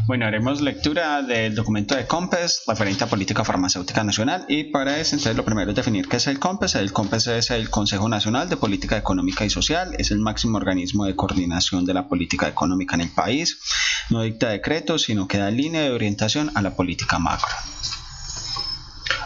Bueno, haremos lectura del documento de COMPES referente a política farmacéutica nacional y para eso entonces lo primero es definir qué es el COMPES. El COMPES es el Consejo Nacional de Política Económica y Social, es el máximo organismo de coordinación de la política económica en el país. No dicta decretos, sino que da línea de orientación a la política macro.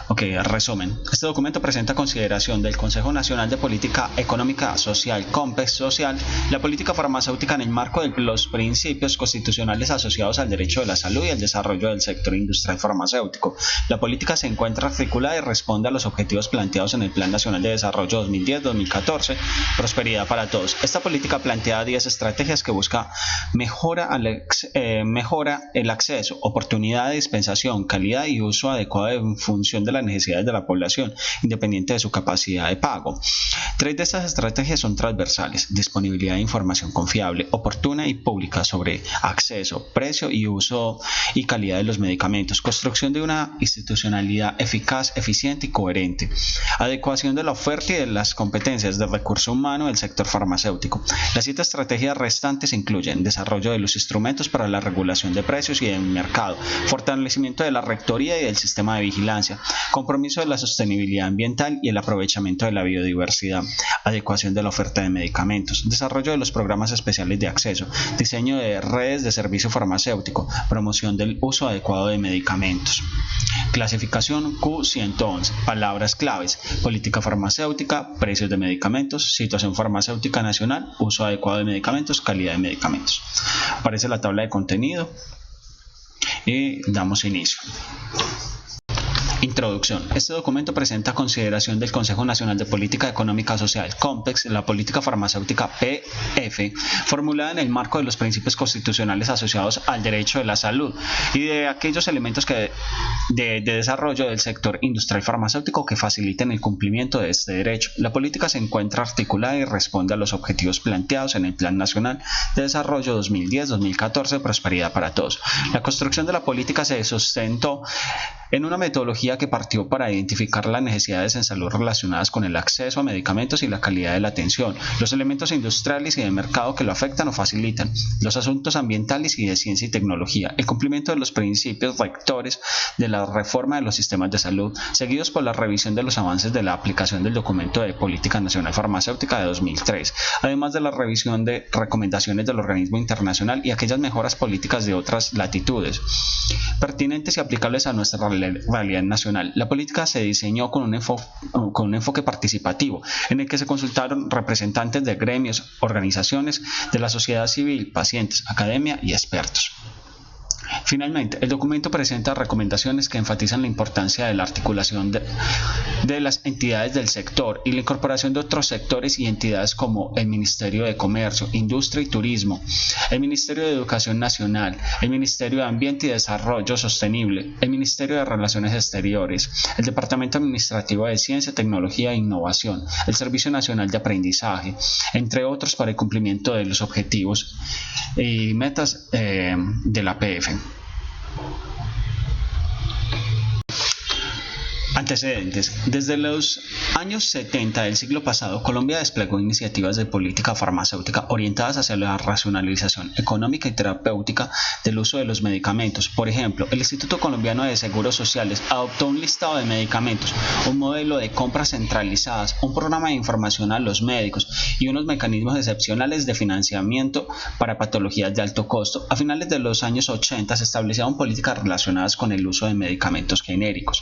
Ok, resumen. Este documento presenta consideración del Consejo Nacional de Política Económica Social, COMPES Social, la política farmacéutica en el marco de los principios constitucionales asociados al derecho de la salud y el desarrollo del sector industrial farmacéutico. La política se encuentra articulada y responde a los objetivos planteados en el Plan Nacional de Desarrollo 2010-2014, Prosperidad para Todos. Esta política plantea 10 estrategias que busca mejora el acceso, oportunidad de dispensación, calidad y uso adecuado en función de las necesidades de la población, independiente de su capacidad de pago. 3 de estas estrategias son transversales: disponibilidad de información confiable, oportuna y pública sobre acceso, precio y uso y calidad de los medicamentos, construcción de una institucionalidad eficaz, eficiente y coherente, adecuación de la oferta y de las competencias del recurso humano del sector farmacéutico. Las 7 estrategias restantes incluyen desarrollo de los instrumentos para la regulación de precios y del mercado, fortalecimiento de la rectoría y del sistema de vigilancia, compromiso de la sostenibilidad ambiental y el aprovechamiento de la biodiversidad, adecuación de la oferta de medicamentos, desarrollo de los programas especiales de acceso, diseño de redes de servicio farmacéutico, promoción del uso adecuado de medicamentos. Clasificación Q111. Palabras claves: política farmacéutica, precios de medicamentos, situación farmacéutica nacional, uso adecuado de medicamentos, calidad de medicamentos. Aparece la tabla de contenido y damos inicio. Introducción. Este documento presenta consideración del Consejo Nacional de Política Económica Social, COMPES, la política farmacéutica PF, formulada en el marco de los principios constitucionales asociados al derecho de la salud y de aquellos elementos de desarrollo del sector industrial farmacéutico que faciliten el cumplimiento de este derecho. La política se encuentra articulada y responde a los objetivos planteados en el Plan Nacional de Desarrollo 2010-2014, Prosperidad para Todos. La construcción de la política se sustentó en una metodología que partió para identificar las necesidades en salud relacionadas con el acceso a medicamentos y la calidad de la atención, los elementos industriales y de mercado que lo afectan o facilitan, los asuntos ambientales y de ciencia y tecnología, el cumplimiento de los principios rectores de la reforma de los sistemas de salud, seguidos por la revisión de los avances de la aplicación del documento de Política Nacional Farmacéutica de 2003, además de la revisión de recomendaciones del organismo internacional y aquellas mejoras políticas de otras latitudes, pertinentes y aplicables a nuestra realidad nacional. La política se diseñó con un enfoque participativo, en el que se consultaron representantes de gremios, organizaciones de la sociedad civil, pacientes, academia y expertos. Finalmente, el documento presenta recomendaciones que enfatizan la importancia de la articulación de las entidades del sector y la incorporación de otros sectores y entidades como el Ministerio de Comercio, Industria y Turismo, el Ministerio de Educación Nacional, el Ministerio de Ambiente y Desarrollo Sostenible, el Ministerio de Relaciones Exteriores, el Departamento Administrativo de Ciencia, Tecnología e Innovación, el Servicio Nacional de Aprendizaje, entre otros, para el cumplimiento de los objetivos y metas de la PF. Antecedentes. Desde los años 70 del siglo pasado, Colombia desplegó iniciativas de política farmacéutica orientadas hacia la racionalización económica y terapéutica del uso de los medicamentos. Por ejemplo, el Instituto Colombiano de Seguros Sociales adoptó un listado de medicamentos, un modelo de compras centralizadas, un programa de información a los médicos y unos mecanismos excepcionales de financiamiento para patologías de alto costo. A finales de los años 80 se establecieron políticas relacionadas con el uso de medicamentos genéricos.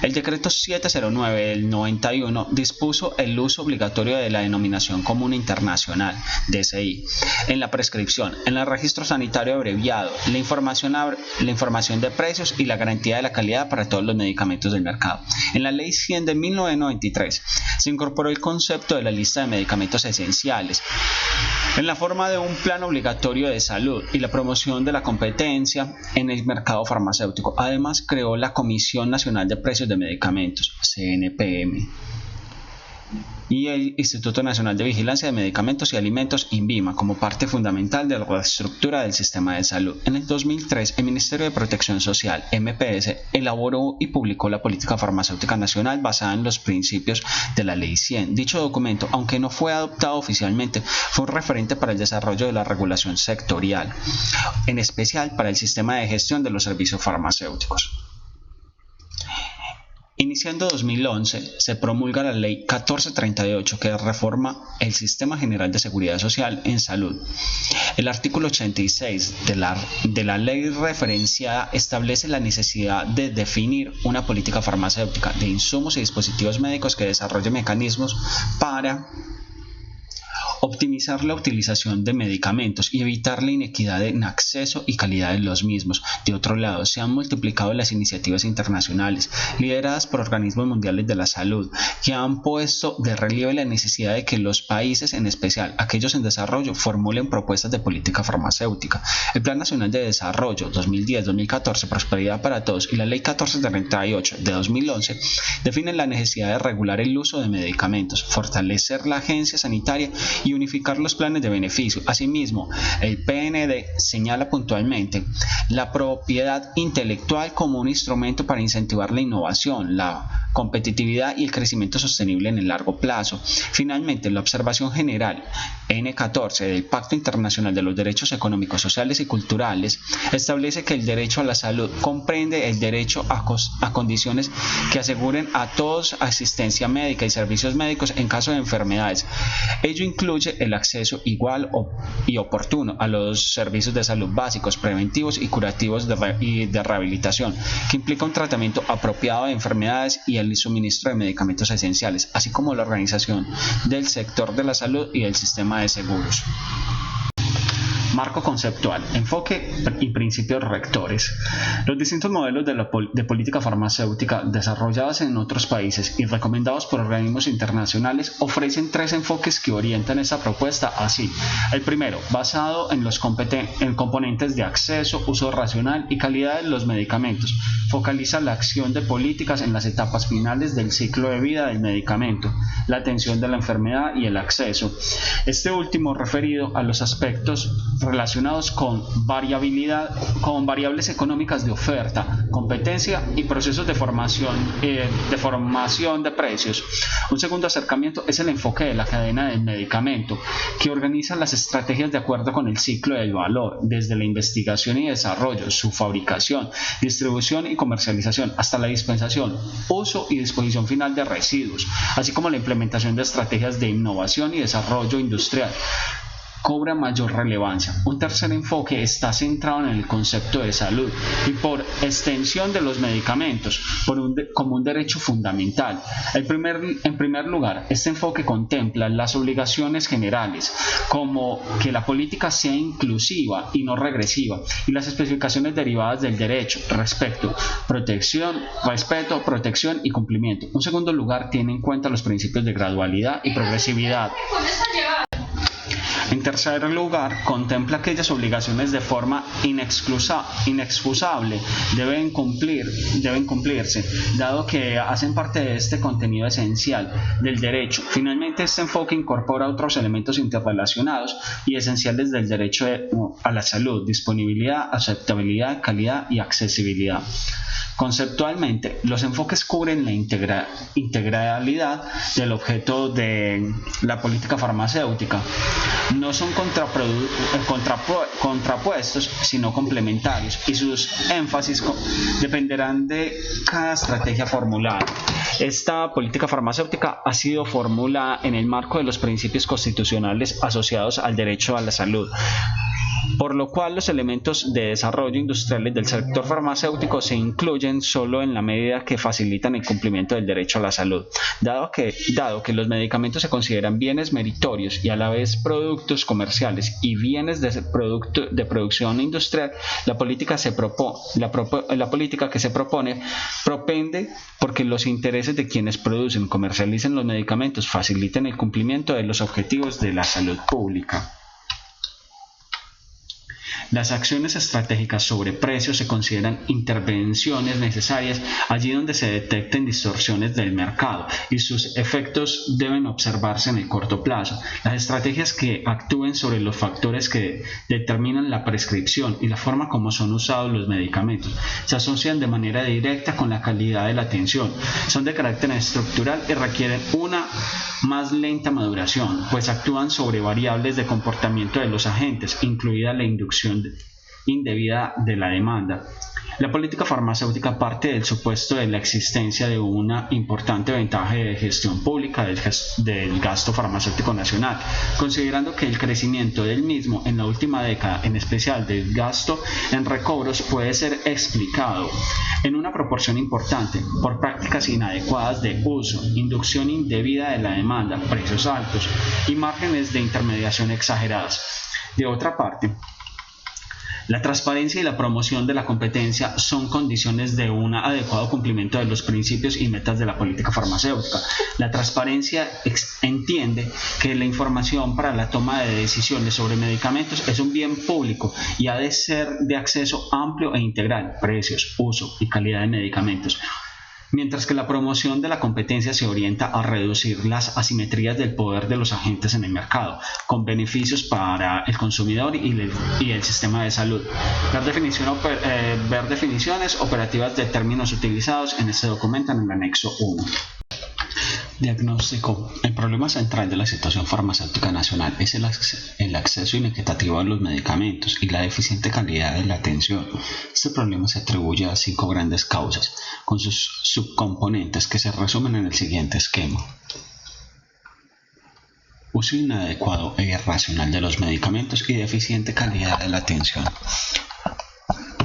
El decreto 709 del 91 dispuso el uso obligatorio de la denominación común internacional, DCI, en la prescripción, en el registro sanitario abreviado, la información de precios y la garantía de la calidad para todos los medicamentos del mercado. En la Ley 100 de 1993 se incorporó el concepto de la lista de medicamentos esenciales, en la forma de un plan obligatorio de salud y la promoción de la competencia en el mercado farmacéutico. Además, creó la Comisión Nacional de Precios de Medicamentos, CNPM. y el Instituto Nacional de Vigilancia de Medicamentos y Alimentos, INVIMA, como parte fundamental de la reestructura del sistema de salud. En el 2003, el Ministerio de Protección Social, MPS, elaboró y publicó la Política Farmacéutica Nacional basada en los principios de la Ley 100. Dicho documento, aunque no fue adoptado oficialmente, fue un referente para el desarrollo de la regulación sectorial, en especial para el sistema de gestión de los servicios farmacéuticos. Iniciando 2011, se promulga la Ley 1438 que reforma el Sistema General de Seguridad Social en Salud. El artículo 86 de la ley referenciada establece la necesidad de definir una política farmacéutica de insumos y dispositivos médicos que desarrolle mecanismos para optimizar la utilización de medicamentos y evitar la inequidad en acceso y calidad de los mismos. De otro lado, se han multiplicado las iniciativas internacionales lideradas por organismos mundiales de la salud que han puesto de relieve la necesidad de que los países, en especial aquellos en desarrollo, formulen propuestas de política farmacéutica. El Plan Nacional de Desarrollo 2010-2014, Prosperidad para Todos, y la Ley 1438 de 2011 definen la necesidad de regular el uso de medicamentos, fortalecer la agencia sanitaria y unificar los planes de beneficio. Asimismo, el PND señala puntualmente la propiedad intelectual como un instrumento para incentivar la innovación, la competitividad y el crecimiento sostenible en el largo plazo. Finalmente, la observación general N14 del Pacto Internacional de los Derechos Económicos, Sociales y Culturales establece que el derecho a la salud comprende el derecho a condiciones que aseguren a todos asistencia médica y servicios médicos en caso de enfermedades. Ello incluye el acceso igual y oportuno a los servicios de salud básicos, preventivos y curativos y de rehabilitación, que implica un tratamiento apropiado de enfermedades y el suministro de medicamentos esenciales, así como la organización del sector de la salud y del sistema de seguros. Marco conceptual, enfoque y principios rectores. Los distintos modelos de política farmacéutica desarrollados en otros países y recomendados por organismos internacionales ofrecen tres enfoques que orientan esta propuesta así. El primero, basado en los componentes de acceso, uso racional y calidad de los medicamentos, focaliza la acción de políticas en las etapas finales del ciclo de vida del medicamento, la atención de la enfermedad y el acceso. Este último referido a los aspectos relacionados con variables económicas de oferta, competencia y procesos de formación de precios. Un segundo acercamiento es el enfoque de la cadena del medicamento, que organiza las estrategias de acuerdo con el ciclo del valor, desde la investigación y desarrollo, su fabricación, distribución y comercialización, hasta la dispensación, uso y disposición final de residuos, así como la implementación de estrategias de innovación y desarrollo industrial. Cobra mayor relevancia. Un tercer enfoque está centrado en el concepto de salud y por extensión de los medicamentos como un derecho fundamental. En primer lugar, este enfoque contempla las obligaciones generales, como que la política sea inclusiva y no regresiva, y las especificaciones derivadas del derecho, respeto, protección y cumplimiento. En segundo lugar, tiene en cuenta los principios de gradualidad y progresividad. En tercer lugar, contempla aquellas obligaciones de forma inexcusable deben cumplirse, dado que hacen parte de este contenido esencial del derecho. Finalmente, este enfoque incorpora otros elementos interrelacionados y esenciales del derecho a la salud: disponibilidad, aceptabilidad, calidad y accesibilidad. Conceptualmente, los enfoques cubren la integralidad del objeto de la política farmacéutica. No son contrapuestos, sino complementarios, y sus énfasis dependerán de cada estrategia formulada. Esta política farmacéutica ha sido formulada en el marco de los principios constitucionales asociados al derecho a la salud, por lo cual los elementos de desarrollo industriales del sector farmacéutico se incluyen solo en la medida que facilitan el cumplimiento del derecho a la salud. Dado que los medicamentos se consideran bienes meritorios y a la vez productos comerciales y bienes de producción industrial, la política que se propone propende porque los intereses de quienes producen y comercializan los medicamentos faciliten el cumplimiento de los objetivos de la salud pública. Las acciones estratégicas sobre precios se consideran intervenciones necesarias allí donde se detecten distorsiones del mercado y sus efectos deben observarse en el corto plazo. Las estrategias que actúen sobre los factores que determinan la prescripción y la forma como son usados los medicamentos se asocian de manera directa con la calidad de la atención. Son de carácter estructural y requieren una más lenta maduración, pues actúan sobre variables de comportamiento de los agentes, incluida la inducción indebida de la demanda. La política farmacéutica parte del supuesto de la existencia de una importante ventaja de gestión pública del gasto farmacéutico nacional, considerando que el crecimiento del mismo en la última década, en especial del gasto en recobros, puede ser explicado en una proporción importante por prácticas inadecuadas de uso, inducción indebida de la demanda, precios altos y márgenes de intermediación exagerados. De otra parte, la transparencia y la promoción de la competencia son condiciones de un adecuado cumplimiento de los principios y metas de la política farmacéutica. La transparencia entiende que la información para la toma de decisiones sobre medicamentos es un bien público y ha de ser de acceso amplio e integral, precios, uso y calidad de medicamentos. Mientras que la promoción de la competencia se orienta a reducir las asimetrías del poder de los agentes en el mercado, con beneficios para el consumidor y el sistema de salud. Ver definiciones operativas de términos utilizados en este documento en el anexo 1. Diagnóstico. El problema central de la situación farmacéutica nacional es el acceso inequitativo a los medicamentos y la deficiente calidad de la atención. Este problema se atribuye a 5 grandes causas, con sus subcomponentes que se resumen en el siguiente esquema. Uso inadecuado e irracional de los medicamentos y deficiente calidad de la atención.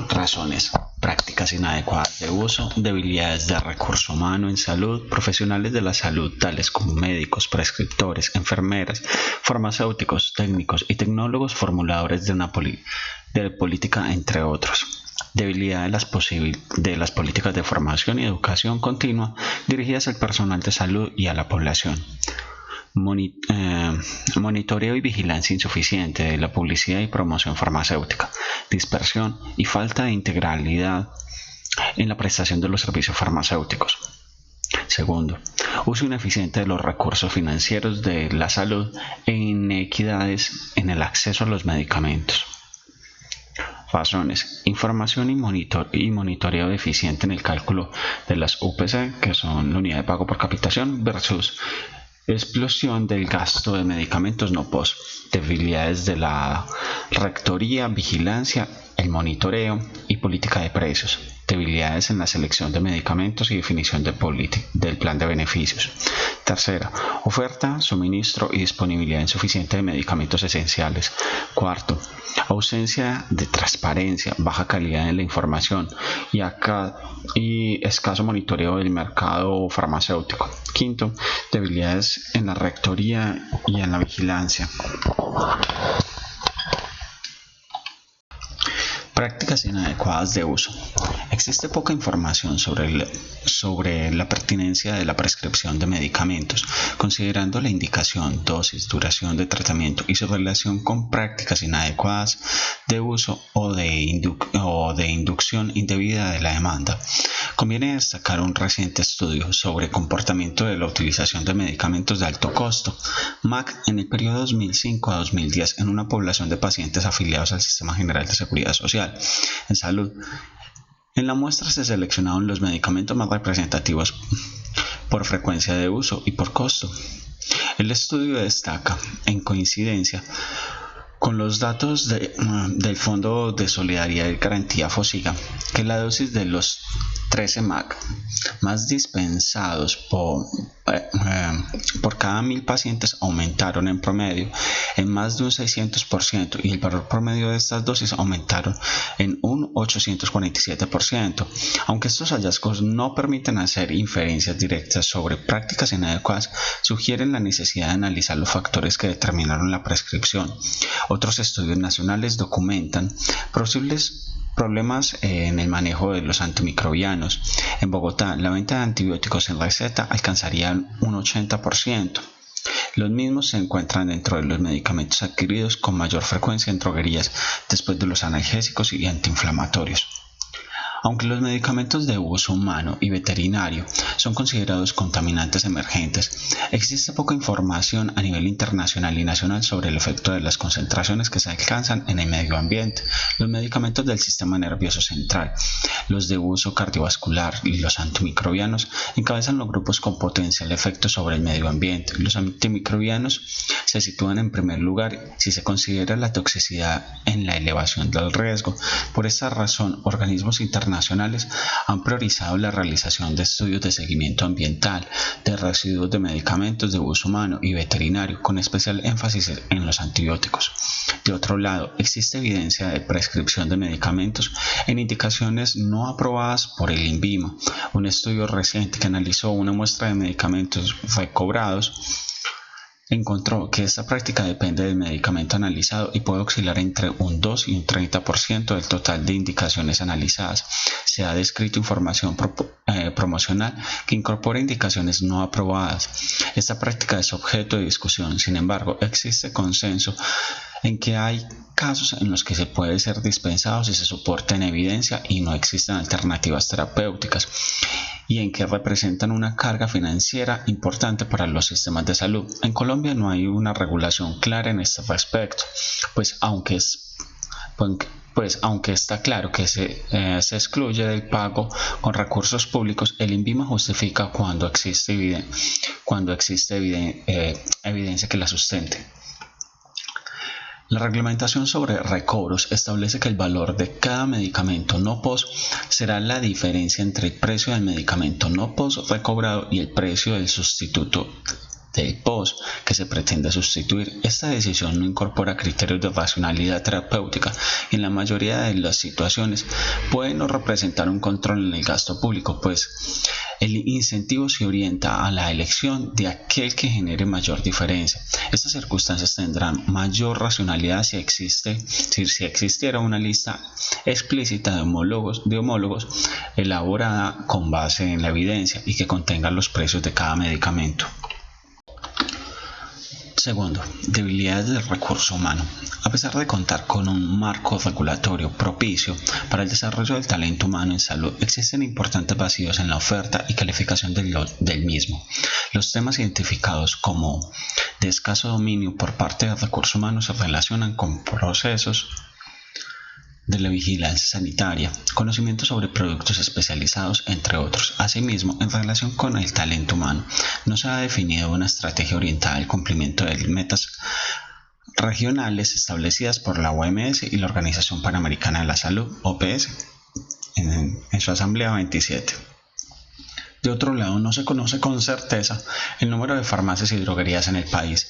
Razones: prácticas inadecuadas de uso, debilidades de recurso humano en salud, profesionales de la salud tales como médicos, prescriptores, enfermeras, farmacéuticos, técnicos y tecnólogos formuladores de política, entre otros. Debilidad de las políticas de formación y educación continua dirigidas al personal de salud y a la población. Monitoreo y vigilancia insuficiente de la publicidad y promoción farmacéutica, dispersión y falta de integralidad en la prestación de los servicios farmacéuticos. Segundo, uso ineficiente de los recursos financieros de la salud e inequidades en el acceso a los medicamentos. Razones: información y monitoreo deficiente en el cálculo de las UPC, que son la unidad de pago por capitación, versus explosión del gasto de medicamentos no POS, debilidades de la rectoría, vigilancia, el monitoreo y política de precios, debilidades en la selección de medicamentos y definición del plan de beneficios. Tercera, oferta, suministro y disponibilidad insuficiente de medicamentos esenciales. Cuarto, ausencia de transparencia, baja calidad en la información y escaso monitoreo del mercado farmacéutico. Quinto, debilidades en la rectoría y en la vigilancia. Prácticas inadecuadas de uso. Existe poca información sobre la pertinencia de la prescripción de medicamentos, considerando la indicación, dosis, duración de tratamiento y su relación con prácticas inadecuadas de uso o de inducción indebida de la demanda. Conviene destacar un reciente estudio sobre comportamiento de la utilización de medicamentos de alto costo, MAC, en el periodo 2005 a 2010 en una población de pacientes afiliados al Sistema General de Seguridad Social en salud. En la muestra se seleccionaron los medicamentos más representativos por frecuencia de uso y por costo. El estudio destaca, en coincidencia con los datos del Fondo de Solidaridad y Garantía FOSIGA, que la dosis de los 13 MAC más dispensados por cada 1000 pacientes aumentaron en promedio en más de un 600% y el valor promedio de estas dosis aumentaron en un 847%. Aunque estos hallazgos no permiten hacer inferencias directas sobre prácticas inadecuadas, sugieren la necesidad de analizar los factores que determinaron la prescripción. Otros estudios nacionales documentan posibles problemas en el manejo de los antimicrobianos. En Bogotá, la venta de antibióticos en receta alcanzaría un 80%. Los mismos se encuentran dentro de los medicamentos adquiridos con mayor frecuencia en droguerías después de los analgésicos y antiinflamatorios. Aunque los medicamentos de uso humano y veterinario son considerados contaminantes emergentes, existe poca información a nivel internacional y nacional sobre el efecto de las concentraciones que se alcanzan en el medio ambiente. Los medicamentos del sistema nervioso central, los de uso cardiovascular y los antimicrobianos encabezan los grupos con potencial efecto sobre el medio ambiente. Los antimicrobianos se sitúan en primer lugar si se considera la toxicidad en la elevación del riesgo. Por esta razón, organismos internacionales han priorizado la realización de estudios de seguimiento ambiental de residuos de medicamentos de uso humano y veterinario, con especial énfasis en los antibióticos. De otro lado, existe evidencia de prescripción de medicamentos en indicaciones no aprobadas por el INVIMA. Un estudio reciente que analizó una muestra de medicamentos recobrados encontró que esta práctica depende del medicamento analizado y puede oscilar entre un 2 y un 30% del total de indicaciones analizadas. Se ha descrito información promocional que incorpora indicaciones no aprobadas. Esta práctica es objeto de discusión. Sin embargo, existe consenso en que hay casos en los que se puede ser dispensado si se soporta en evidencia y no existen alternativas terapéuticas, y en que representan una carga financiera importante para los sistemas de salud. En Colombia no hay una regulación clara en este respecto, pues aunque está claro que se excluye del pago con recursos públicos, el INVIMA justifica cuando existe evidencia que la sustente. La reglamentación sobre recobros establece que el valor de cada medicamento no POS será la diferencia entre el precio del medicamento no POS recobrado y el precio del sustituto del POS que se pretende sustituir. Esta decisión no incorpora criterios de racionalidad terapéutica y en la mayoría de las situaciones puede no representar un control en el gasto público, pues el incentivo se orienta a la elección de aquel que genere mayor diferencia. Estas circunstancias tendrán mayor racionalidad si existiera una lista explícita de homólogos elaborada con base en la evidencia y que contenga los precios de cada medicamento. Segundo, debilidades del recurso humano. A pesar de contar con un marco regulatorio propicio para el desarrollo del talento humano en salud, existen importantes vacíos en la oferta y calificación del mismo. Los temas identificados como de escaso dominio por parte del recurso humano se relacionan con procesos de la vigilancia sanitaria, conocimiento sobre productos especializados, entre otros. Asimismo, en relación con el talento humano, no se ha definido una estrategia orientada al cumplimiento de metas regionales establecidas por la OMS y la Organización Panamericana de la Salud, OPS, en su Asamblea 27. De otro lado, no se conoce con certeza el número de farmacias y droguerías en el país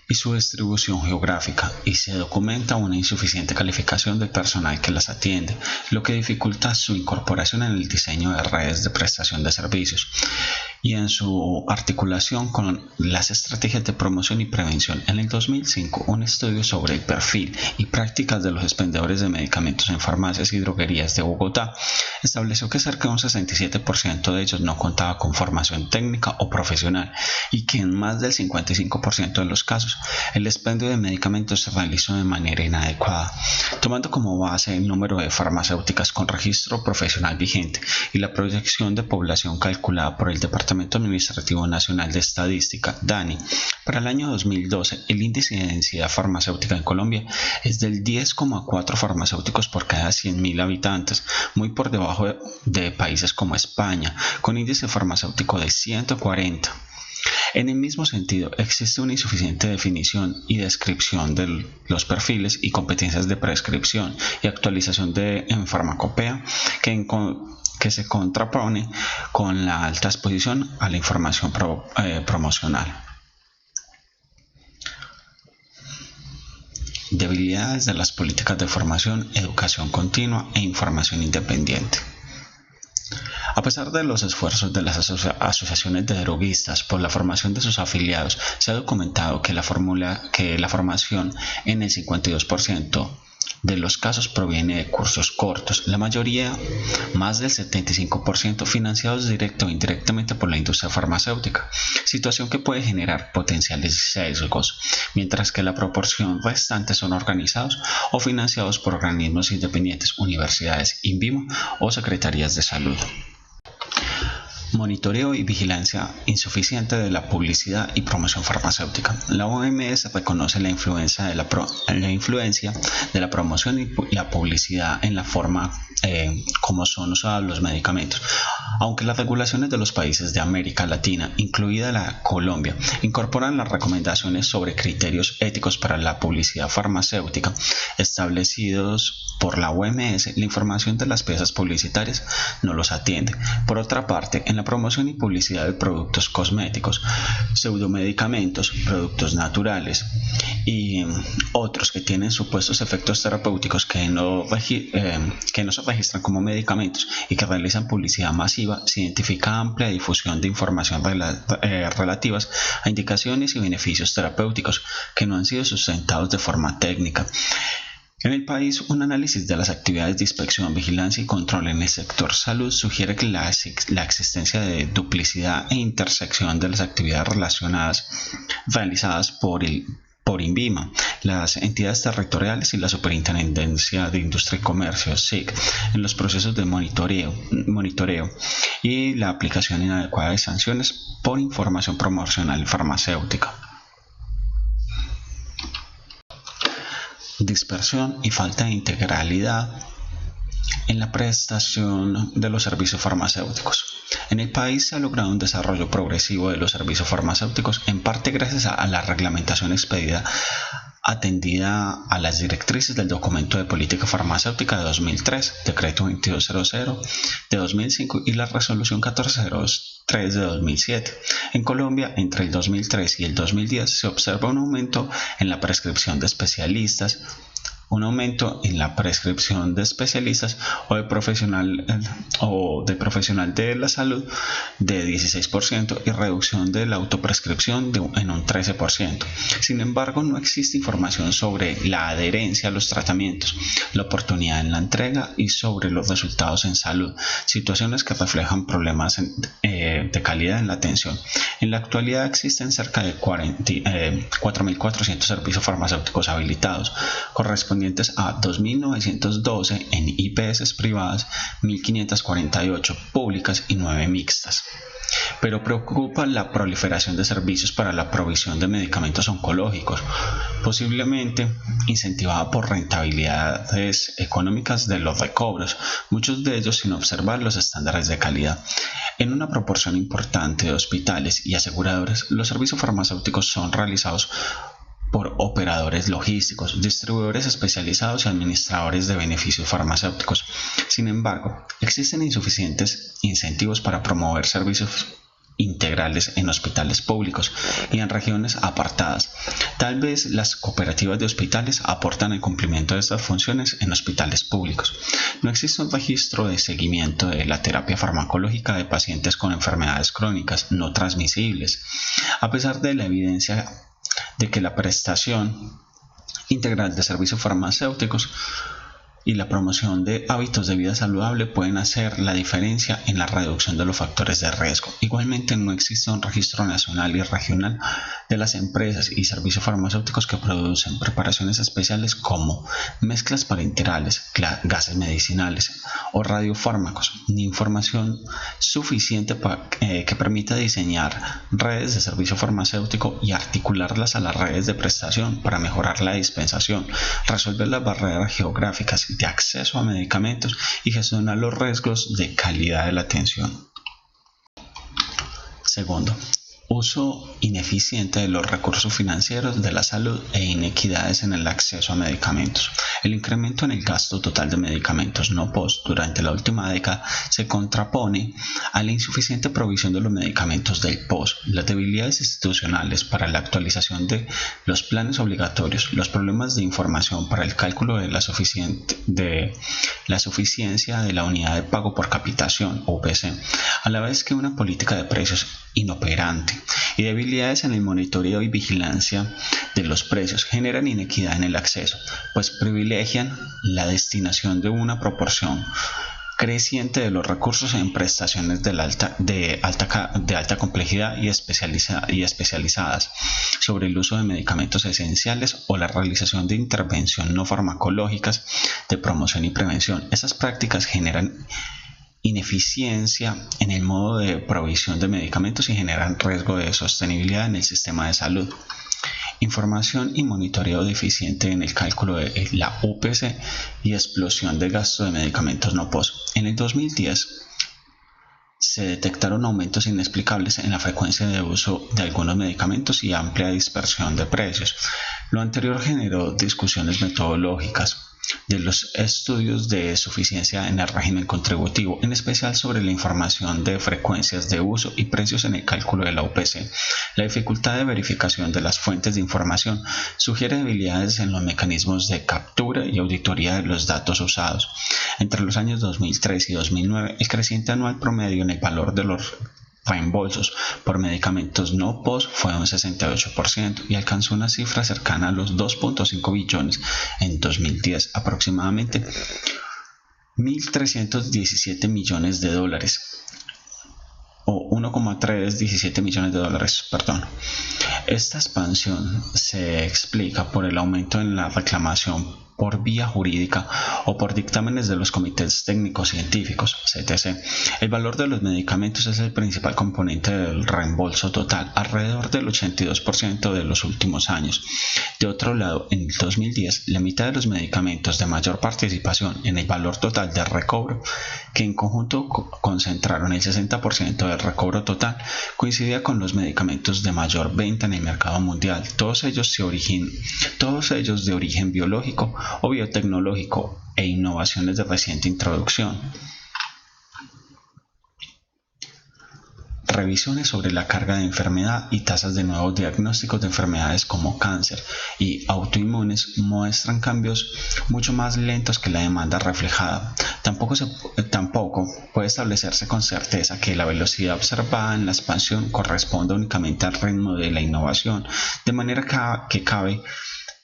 y su distribución geográfica, y se documenta una insuficiente calificación del personal que las atiende, lo que dificulta su incorporación en el diseño de redes de prestación de servicios y en su articulación con las estrategias de promoción y prevención. En el 2005, un estudio sobre el perfil y prácticas de los expendedores de medicamentos en farmacias y droguerías de Bogotá estableció que cerca de un 67% de ellos no contaba con formación técnica o profesional, y que en más del 55% de los casos el expendio de medicamentos se realizó de manera inadecuada. Tomando como base el número de farmacéuticas con registro profesional vigente y la proyección de población calculada por el Departamento Administrativo Nacional de Estadística, DANI, para el año 2012, el índice de densidad farmacéutica en Colombia es del 10,4 farmacéuticos por cada 100.000 habitantes, muy por debajo de países como España, con índice farmacéutico de 140. En el mismo sentido, existe una insuficiente definición y descripción de los perfiles y competencias de prescripción y actualización en farmacopea que se contrapone con la alta exposición a la información promocional. Debilidades de las políticas de formación, educación continua e información independiente. A pesar de los esfuerzos de las asociaciones de droguistas por la formación de sus afiliados, se ha documentado que la formación en el 52% de los casos proviene de cursos cortos, la mayoría, más del 75%, financiados directa o indirectamente por la industria farmacéutica, situación que puede generar potenciales sesgos, mientras que la proporción restante son organizados o financiados por organismos independientes, universidades, INVIMA o secretarías de salud. Monitoreo y vigilancia insuficiente de la publicidad y promoción farmacéutica. La OMS reconoce la influencia de la promoción y la publicidad en la forma como son usados los medicamentos, aunque las regulaciones de los países de América Latina, incluida la Colombia, incorporan las recomendaciones sobre criterios éticos para la publicidad farmacéutica establecidos por la OMS, la información de las piezas publicitarias no los atiende. Por otra parte, en la promoción y publicidad de productos cosméticos, pseudomedicamentos, productos naturales y otros que tienen supuestos efectos terapéuticos que no se registran como medicamentos y que realizan publicidad masiva, se identifica amplia difusión de información relativas a indicaciones y beneficios terapéuticos que no han sido sustentados de forma técnica. En el país, un análisis de las actividades de inspección, vigilancia y control en el sector salud sugiere que la existencia de duplicidad e intersección de las actividades realizadas por INVIMA, las entidades territoriales y la Superintendencia de Industria y Comercio, SIC, en los procesos de monitoreo y la aplicación inadecuada de sanciones por información promocional farmacéutica. Dispersión y falta de integralidad en la prestación de los servicios farmacéuticos. En el país se ha logrado un desarrollo progresivo de los servicios farmacéuticos, en parte gracias a la reglamentación expedida atendida a las directrices del Documento de Política Farmacéutica de 2003, Decreto 2200 de 2005 y la Resolución 1403 de 2007. En Colombia, entre el 2003 y el 2010 se observa un aumento en la prescripción de especialistas o de profesional de la salud de 16% y reducción de la autoprescripción en un 13%. Sin embargo, no existe información sobre la adherencia a los tratamientos, la oportunidad en la entrega y sobre los resultados en salud, situaciones que reflejan problemas de calidad en la atención. En la actualidad existen cerca de 4.400 servicios farmacéuticos habilitados, correspondientes a 2.912 en IPS privadas, 1.548 públicas y 9 mixtas. Pero preocupa la proliferación de servicios para la provisión de medicamentos oncológicos, posiblemente incentivada por rentabilidades económicas de los recobros, muchos de ellos sin observar los estándares de calidad. En una proporción importante de hospitales y aseguradoras, los servicios farmacéuticos son realizados por operadores logísticos, distribuidores especializados y administradores de beneficios farmacéuticos. Sin embargo, existen insuficientes incentivos para promover servicios integrales en hospitales públicos y en regiones apartadas. Tal vez las cooperativas de hospitales aportan el cumplimiento de estas funciones en hospitales públicos. No existe un registro de seguimiento de la terapia farmacológica de pacientes con enfermedades crónicas no transmisibles, a pesar de la evidencia de que la prestación integral de servicios farmacéuticos y la promoción de hábitos de vida saludable pueden hacer la diferencia en la reducción de los factores de riesgo. Igualmente, no existe un registro nacional y regional de las empresas y servicios farmacéuticos que producen preparaciones especiales como mezclas parenterales, gases medicinales o radiofármacos, ni información suficiente que permita diseñar redes de servicio farmacéutico y articularlas a las redes de prestación para mejorar la dispensación, resolver las barreras geográficas de acceso a medicamentos y gestionar los riesgos de calidad de la atención. Segundo, uso ineficiente de los recursos financieros de la salud e inequidades en el acceso a medicamentos. El incremento en el gasto total de medicamentos no POS durante la última década se contrapone a la insuficiente provisión de los medicamentos del POS, las debilidades institucionales para la actualización de los planes obligatorios, los problemas de información para el cálculo de la suficiencia de la unidad de pago por capitación, UPC, a la vez que una política de precios inoperante y debilidades en el monitoreo y vigilancia de los precios generan inequidad en el acceso, pues privilegian la destinación de una proporción creciente de los recursos en prestaciones de alta complejidad y especializadas sobre el uso de medicamentos esenciales o la realización de intervención no farmacológicas de promoción y prevención. Esas prácticas generan ineficiencia en el modo de provisión de medicamentos y generan riesgo de sostenibilidad en el sistema de salud. Información y monitoreo deficiente en el cálculo de la UPC y explosión de gasto de medicamentos no POS. En el 2010 se detectaron aumentos inexplicables en la frecuencia de uso de algunos medicamentos y amplia dispersión de precios. Lo anterior generó discusiones metodológicas de los estudios de suficiencia en el régimen contributivo, en especial sobre la información de frecuencias de uso y precios en el cálculo de la UPC. La dificultad de verificación de las fuentes de información sugiere debilidades en los mecanismos de captura y auditoría de los datos usados. Entre los años 2003 y 2009, el creciente anual promedio en el valor de los reembolsos por medicamentos no POS fue un 68% y alcanzó una cifra cercana a los 2.5 billones en 2010, aproximadamente 1.317 millones de dólares o 1,317 millones de dólares, perdón. Esta expansión se explica por el aumento en la reclamación por vía jurídica o por dictámenes de los comités técnicos científicos, CTC. El valor de los medicamentos es el principal componente del reembolso total, alrededor del 82% de los últimos años. De otro lado, en el 2010, la mitad de los medicamentos de mayor participación en el valor total de recobro, que en conjunto concentraron el 60% del recobro total, coincidía con los medicamentos de mayor venta en el mercado mundial, todos ellos de origen biológico o biotecnológico e innovaciones de reciente introducción. Revisiones sobre la carga de enfermedad y tasas de nuevos diagnósticos de enfermedades como cáncer y autoinmunes muestran cambios mucho más lentos que la demanda reflejada. Tampoco puede establecerse con certeza que la velocidad observada en la expansión corresponda únicamente al ritmo de la innovación, de manera que cabe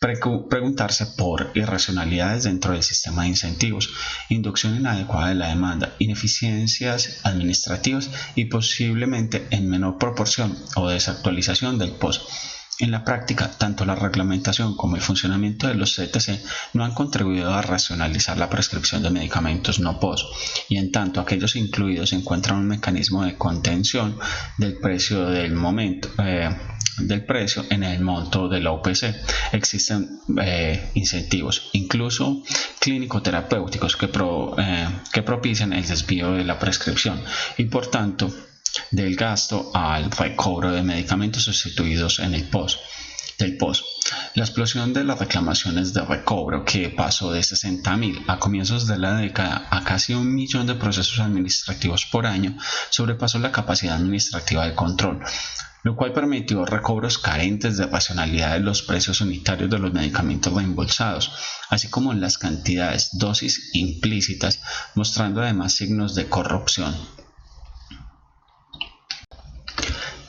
preguntarse por irracionalidades dentro del sistema de incentivos, inducción inadecuada de la demanda, ineficiencias administrativas y posiblemente en menor proporción o desactualización del POS. En la práctica, tanto la reglamentación como el funcionamiento de los CTC no han contribuido a racionalizar la prescripción de medicamentos no POS, y en tanto aquellos incluidos encuentran un mecanismo de contención del precio en el monto de la UPC. Existen incentivos, incluso clínico-terapéuticos, que propician el desvío de la prescripción y por tanto del gasto al recobro de medicamentos sustituidos en el POS. La explosión de las reclamaciones de recobro, que pasó de 60.000 a comienzos de la década a casi 1 millón de procesos administrativos por año, sobrepasó la capacidad administrativa de control, lo cual permitió recobros carentes de racionalidad de los precios unitarios de los medicamentos reembolsados, así como las cantidades dosis implícitas, mostrando además signos de corrupción.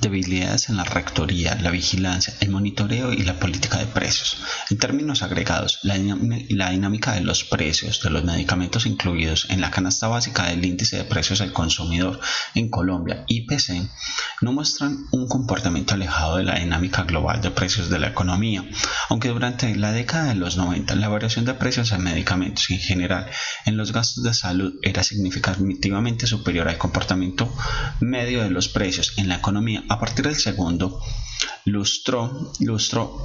Debilidades en la rectoría, la vigilancia, el monitoreo y la política de precios. En términos agregados, la dinámica de los precios de los medicamentos incluidos en la canasta básica del índice de precios al consumidor en Colombia, IPC, no muestran un comportamiento alejado de la dinámica global de precios de la economía, aunque durante la década de los 90 la variación de precios en medicamentos y en general en los gastos de salud era significativamente superior al comportamiento medio de los precios en la economía. A partir del segundo lustro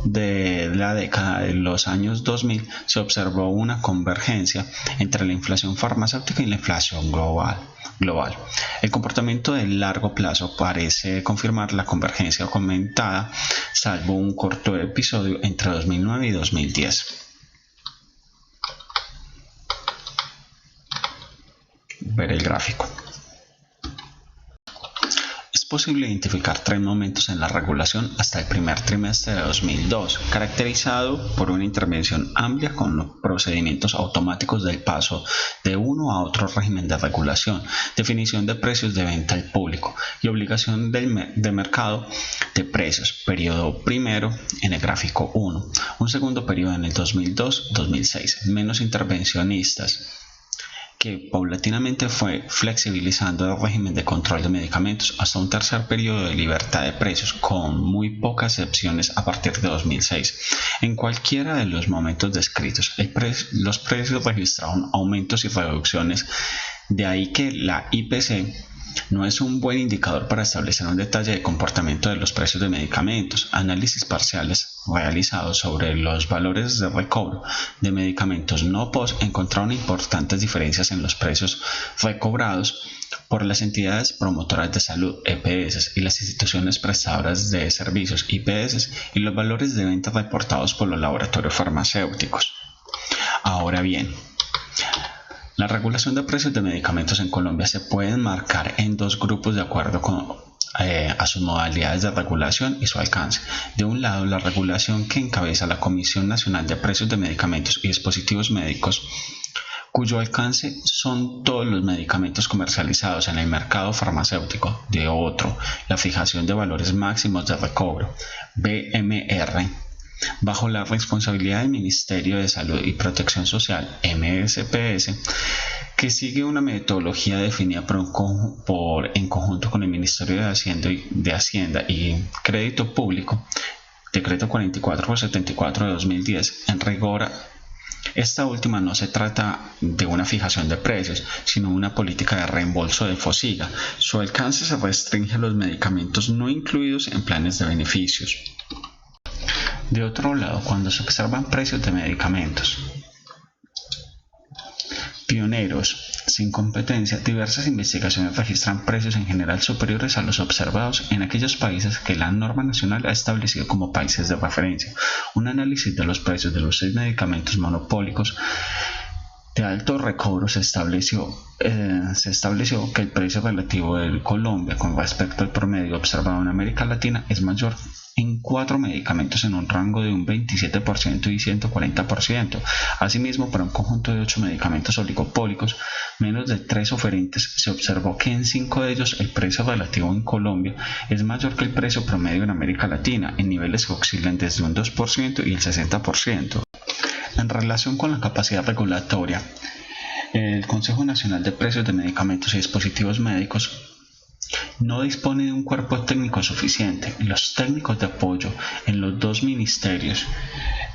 de la década de los años 2000 se observó una convergencia entre la inflación farmacéutica y la inflación global. El comportamiento de largo plazo parece confirmar la convergencia comentada, salvo un corto episodio entre 2009 y 2010. Ver el gráfico. Es posible identificar tres momentos en la regulación hasta el primer trimestre de 2002, caracterizado por una intervención amplia con los procedimientos automáticos del paso de uno a otro régimen de regulación, definición de precios de venta al público y obligación de mercado de precios, periodo primero en el gráfico 1, un segundo periodo en el 2002-2006, menos intervencionistas, que paulatinamente fue flexibilizando el régimen de control de medicamentos hasta un tercer periodo de libertad de precios, con muy pocas excepciones a partir de 2006. En cualquiera de los momentos descritos, los precios registraron aumentos y reducciones, de ahí que la IPC no es un buen indicador para establecer un detalle de comportamiento de los precios de medicamentos. Análisis parciales realizados sobre los valores de recobro de medicamentos no POS encontraron importantes diferencias en los precios recobrados por las entidades promotoras de salud EPS y las instituciones prestadoras de servicios IPS y los valores de venta reportados por los laboratorios farmacéuticos. Ahora bien, la regulación de precios de medicamentos en Colombia se puede enmarcar en dos grupos de acuerdo a sus modalidades de regulación y su alcance. De un lado, la regulación que encabeza la Comisión Nacional de Precios de Medicamentos y Dispositivos Médicos, cuyo alcance son todos los medicamentos comercializados en el mercado farmacéutico. De otro, la fijación de valores máximos de recobro, BMR, bajo la responsabilidad del Ministerio de Salud y Protección Social, MSPS, que sigue una metodología definida en conjunto con el Ministerio de Hacienda y Crédito Público, Decreto 44/74 de 2010. En rigor, esta última no se trata de una fijación de precios, sino una política de reembolso de FOSIGA. Su alcance se restringe a los medicamentos no incluidos en planes de beneficios. De otro lado, cuando se observan precios de medicamentos pioneros sin competencia, diversas investigaciones registran precios en general superiores a los observados en aquellos países que la norma nacional ha establecido como países de referencia. Un análisis de los precios de los 6 medicamentos monopólicos de alto recobro se estableció que el precio relativo de Colombia con respecto al promedio observado en América Latina es mayor en 4 medicamentos en un rango de un 27% y 140%. Asimismo, para un conjunto de 8 medicamentos oligopólicos, menos de 3 oferentes, se observó que en 5 de ellos el precio relativo en Colombia es mayor que el precio promedio en América Latina, en niveles que oscilan desde un 2% y el 60%. En relación con la capacidad regulatoria, el Consejo Nacional de Precios de Medicamentos y Dispositivos Médicos no dispone de un cuerpo técnico suficiente. Los técnicos de apoyo en los dos ministerios,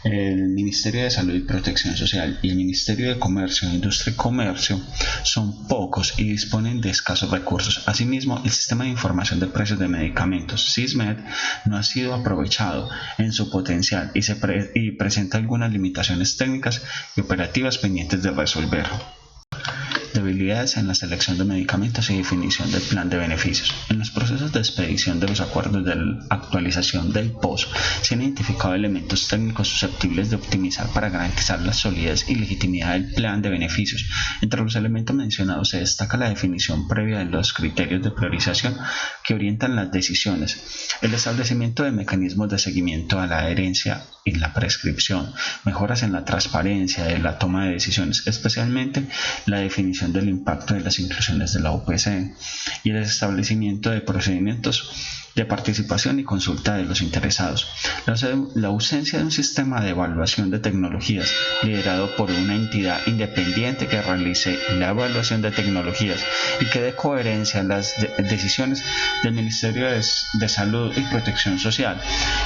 el Ministerio de Salud y Protección Social y el Ministerio de Comercio, Industria y Comercio, son pocos y disponen de escasos recursos. Asimismo, el Sistema de Información de Precios de Medicamentos, SISMED, no ha sido aprovechado en su potencial y presenta algunas limitaciones técnicas y operativas pendientes de resolver. Debilidades en la selección de medicamentos y definición del plan de beneficios. En los procesos de expedición de los acuerdos de actualización del POS se han identificado elementos técnicos susceptibles de optimizar para garantizar la solidez y legitimidad del plan de beneficios. Entre los elementos mencionados se destaca la definición previa de los criterios de priorización que orientan las decisiones, el establecimiento de mecanismos de seguimiento a la adherencia y la prescripción, mejoras en la transparencia de la toma de decisiones, especialmente la definición del impacto de las inclusiones de la OPC y el establecimiento de procedimientos de participación y consulta de los interesados. La ausencia de un sistema de evaluación de tecnologías liderado por una entidad independiente que realice la evaluación de tecnologías y que dé coherencia a las decisiones del Ministerio de Salud y Protección Social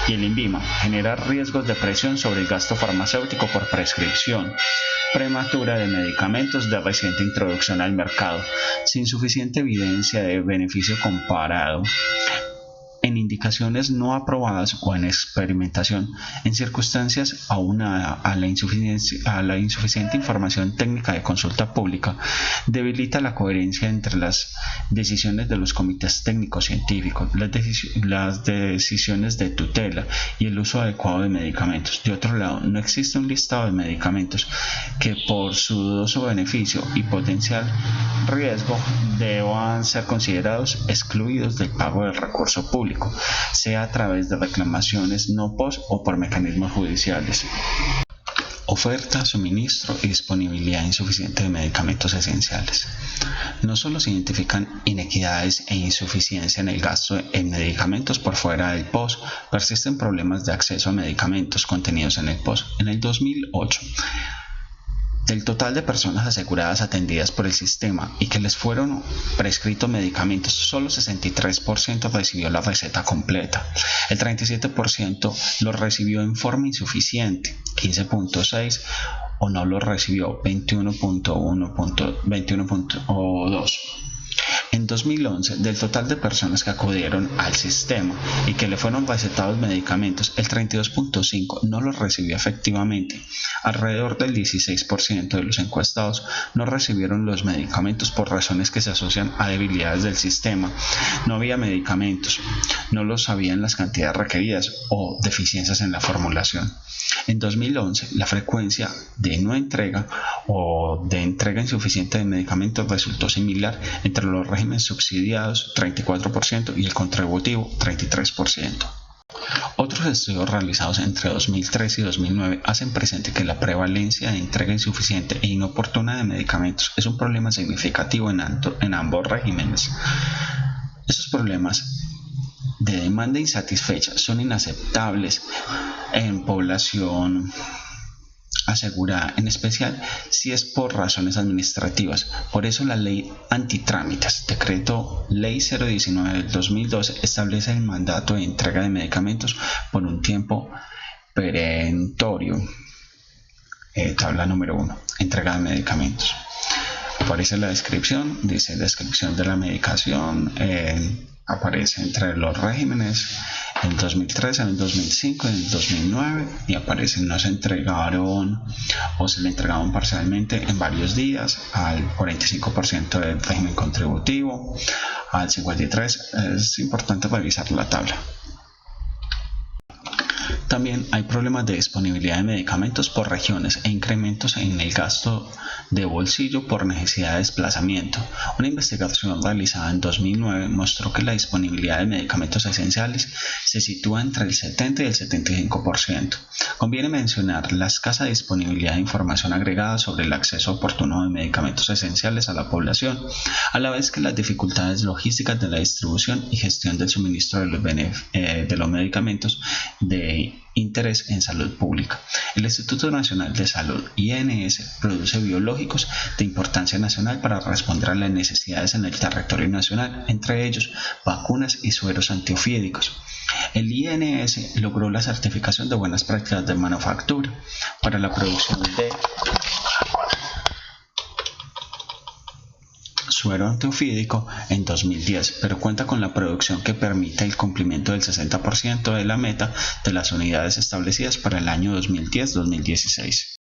y el INVIMA genera riesgos de presión sobre el gasto farmacéutico por prescripción prematura de medicamentos de reciente introducción al mercado, sin suficiente evidencia de beneficio comparado, en indicaciones no aprobadas o en experimentación, en circunstancias aunada a la insuficiente información técnica de consulta pública, debilita la coherencia entre las decisiones de los comités técnicos científicos, las decisiones de tutela y el uso adecuado de medicamentos. De otro lado, no existe un listado de medicamentos que por su dudoso beneficio y potencial riesgo deban ser considerados excluidos del pago del recurso público, sea a través de reclamaciones no post o por mecanismos judiciales. Oferta, suministro y disponibilidad insuficiente de medicamentos esenciales. No solo se identifican inequidades e insuficiencia en el gasto en medicamentos por fuera del POS, persisten problemas de acceso a medicamentos contenidos en el POS. En el 2008, del total de personas aseguradas atendidas por el sistema y que les fueron prescritos medicamentos, solo 63% recibió la receta completa. El 37% lo recibió en forma insuficiente, 15.6%, o no lo recibió, 21.2%. En 2011, del total de personas que acudieron al sistema y que le fueron recetados medicamentos, el 32.5% no los recibió efectivamente. Alrededor del 16% de los encuestados no recibieron los medicamentos por razones que se asocian a debilidades del sistema. No había medicamentos, no los había en las cantidades requeridas o deficiencias en la formulación. En 2011, la frecuencia de no entrega o de entrega insuficiente de medicamentos resultó similar entre los regímenes subsidiados, 34%, y el contributivo, 33%. Otros estudios realizados entre 2003 y 2009 hacen presente que la prevalencia de entrega insuficiente e inoportuna de medicamentos es un problema significativo en ambos regímenes. Estos problemas de demanda insatisfecha son inaceptables en población asegurada, en especial si es por razones administrativas. Por eso la ley antitrámites, decreto ley 019 del 2012, establece el mandato de entrega de medicamentos por un tiempo perentorio. Tabla número 1, entrega de medicamentos. Aparece la descripción, dice descripción de la medicación, aparece entre los regímenes en 2003, en el 2005, en el 2009, y aparece no se entregaron o se le entregaron parcialmente en varios días al 45% del régimen contributivo, al 53%. Es importante revisar la tabla. También hay problemas de disponibilidad de medicamentos por regiones e incrementos en el gasto de bolsillo por necesidad de desplazamiento. Una investigación realizada en 2009 mostró que la disponibilidad de medicamentos esenciales se sitúa entre el 70 y el 75%. Conviene mencionar la escasa disponibilidad de información agregada sobre el acceso oportuno de medicamentos esenciales a la población, a la vez que las dificultades logísticas de la distribución y gestión del suministro de los medicamentos de interés en salud pública. El Instituto Nacional de Salud, INS, produce biológicos de importancia nacional para responder a las necesidades en el territorio nacional, entre ellos vacunas y sueros antiofídicos. El INS logró la certificación de buenas prácticas de manufactura para la producción de suero antiofídico en 2010, pero cuenta con la producción que permite el cumplimiento del 60% de la meta de las unidades establecidas para el año 2010-2016.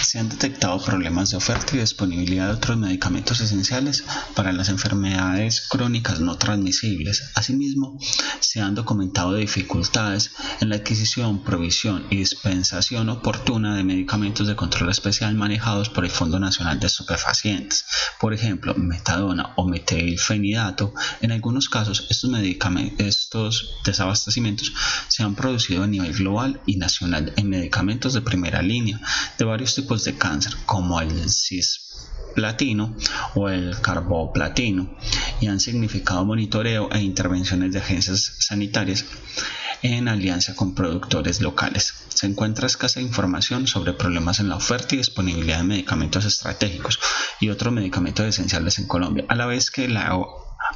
Se han detectado problemas de oferta y disponibilidad de otros medicamentos esenciales para las enfermedades crónicas no transmisibles. Asimismo, se han documentado dificultades en la adquisición, provisión y dispensación oportuna de medicamentos de control especial manejados por el Fondo Nacional de Estupefacientes. Por ejemplo, metadona o metilfenidato. En algunos casos, estos desabastecimientos se han producido a nivel global y nacional en medicamentos de primera línea de varios tipos de cáncer, como el cisplatino o el carboplatino, y han significado monitoreo e intervenciones de agencias sanitarias en alianza con productores locales. Se encuentra escasa información sobre problemas en la oferta y disponibilidad de medicamentos estratégicos y otros medicamentos esenciales en Colombia, a la vez que la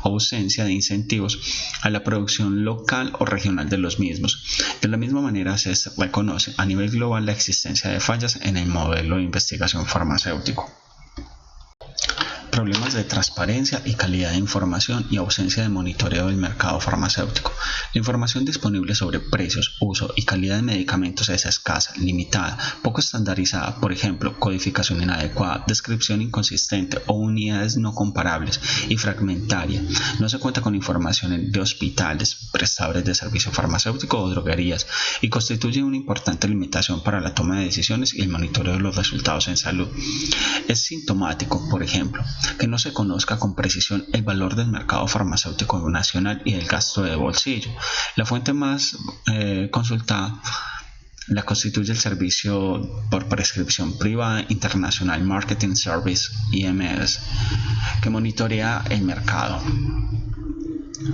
ausencia de incentivos a la producción local o regional de los mismos. De la misma manera, se reconoce a nivel global la existencia de fallas en el modelo de investigación farmacéutico. Problemas de transparencia y calidad de información y ausencia de monitoreo del mercado farmacéutico. La información disponible sobre precios, uso y calidad de medicamentos es escasa, limitada, poco estandarizada, por ejemplo, codificación inadecuada, descripción inconsistente o unidades no comparables y fragmentaria. No se cuenta con información de hospitales, prestadores de servicio farmacéutico o droguerías, y constituye una importante limitación para la toma de decisiones y el monitoreo de los resultados en salud. Es sintomático, por ejemplo, que no se conozca con precisión el valor del mercado farmacéutico nacional y el gasto de bolsillo. La fuente más consultada la constituye el Servicio por Prescripción Privada International Marketing Service, IMS, que monitorea el mercado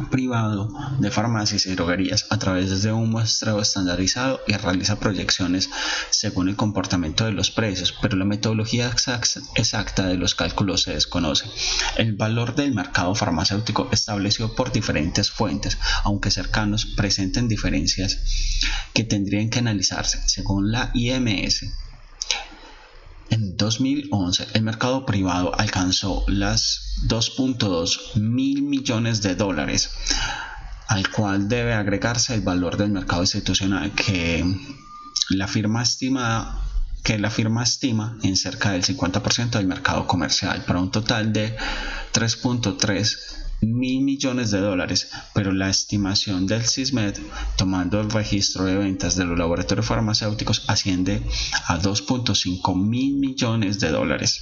privado de farmacias y droguerías a través de un muestreo estandarizado y realiza proyecciones según el comportamiento de los precios, pero la metodología exacta de los cálculos se desconoce. El valor del mercado farmacéutico establecido por diferentes fuentes, aunque cercanos, presentan diferencias que tendrían que analizarse. Según la IMS, en 2011, el mercado privado alcanzó las 2.2 mil millones de dólares, al cual debe agregarse el valor del mercado institucional que la firma estima en cerca del 50% del mercado comercial, para un total de 3.3 mil millones de dólares, pero la estimación del CISMED, tomando el registro de ventas de los laboratorios farmacéuticos, asciende a 2.5 mil millones de dólares.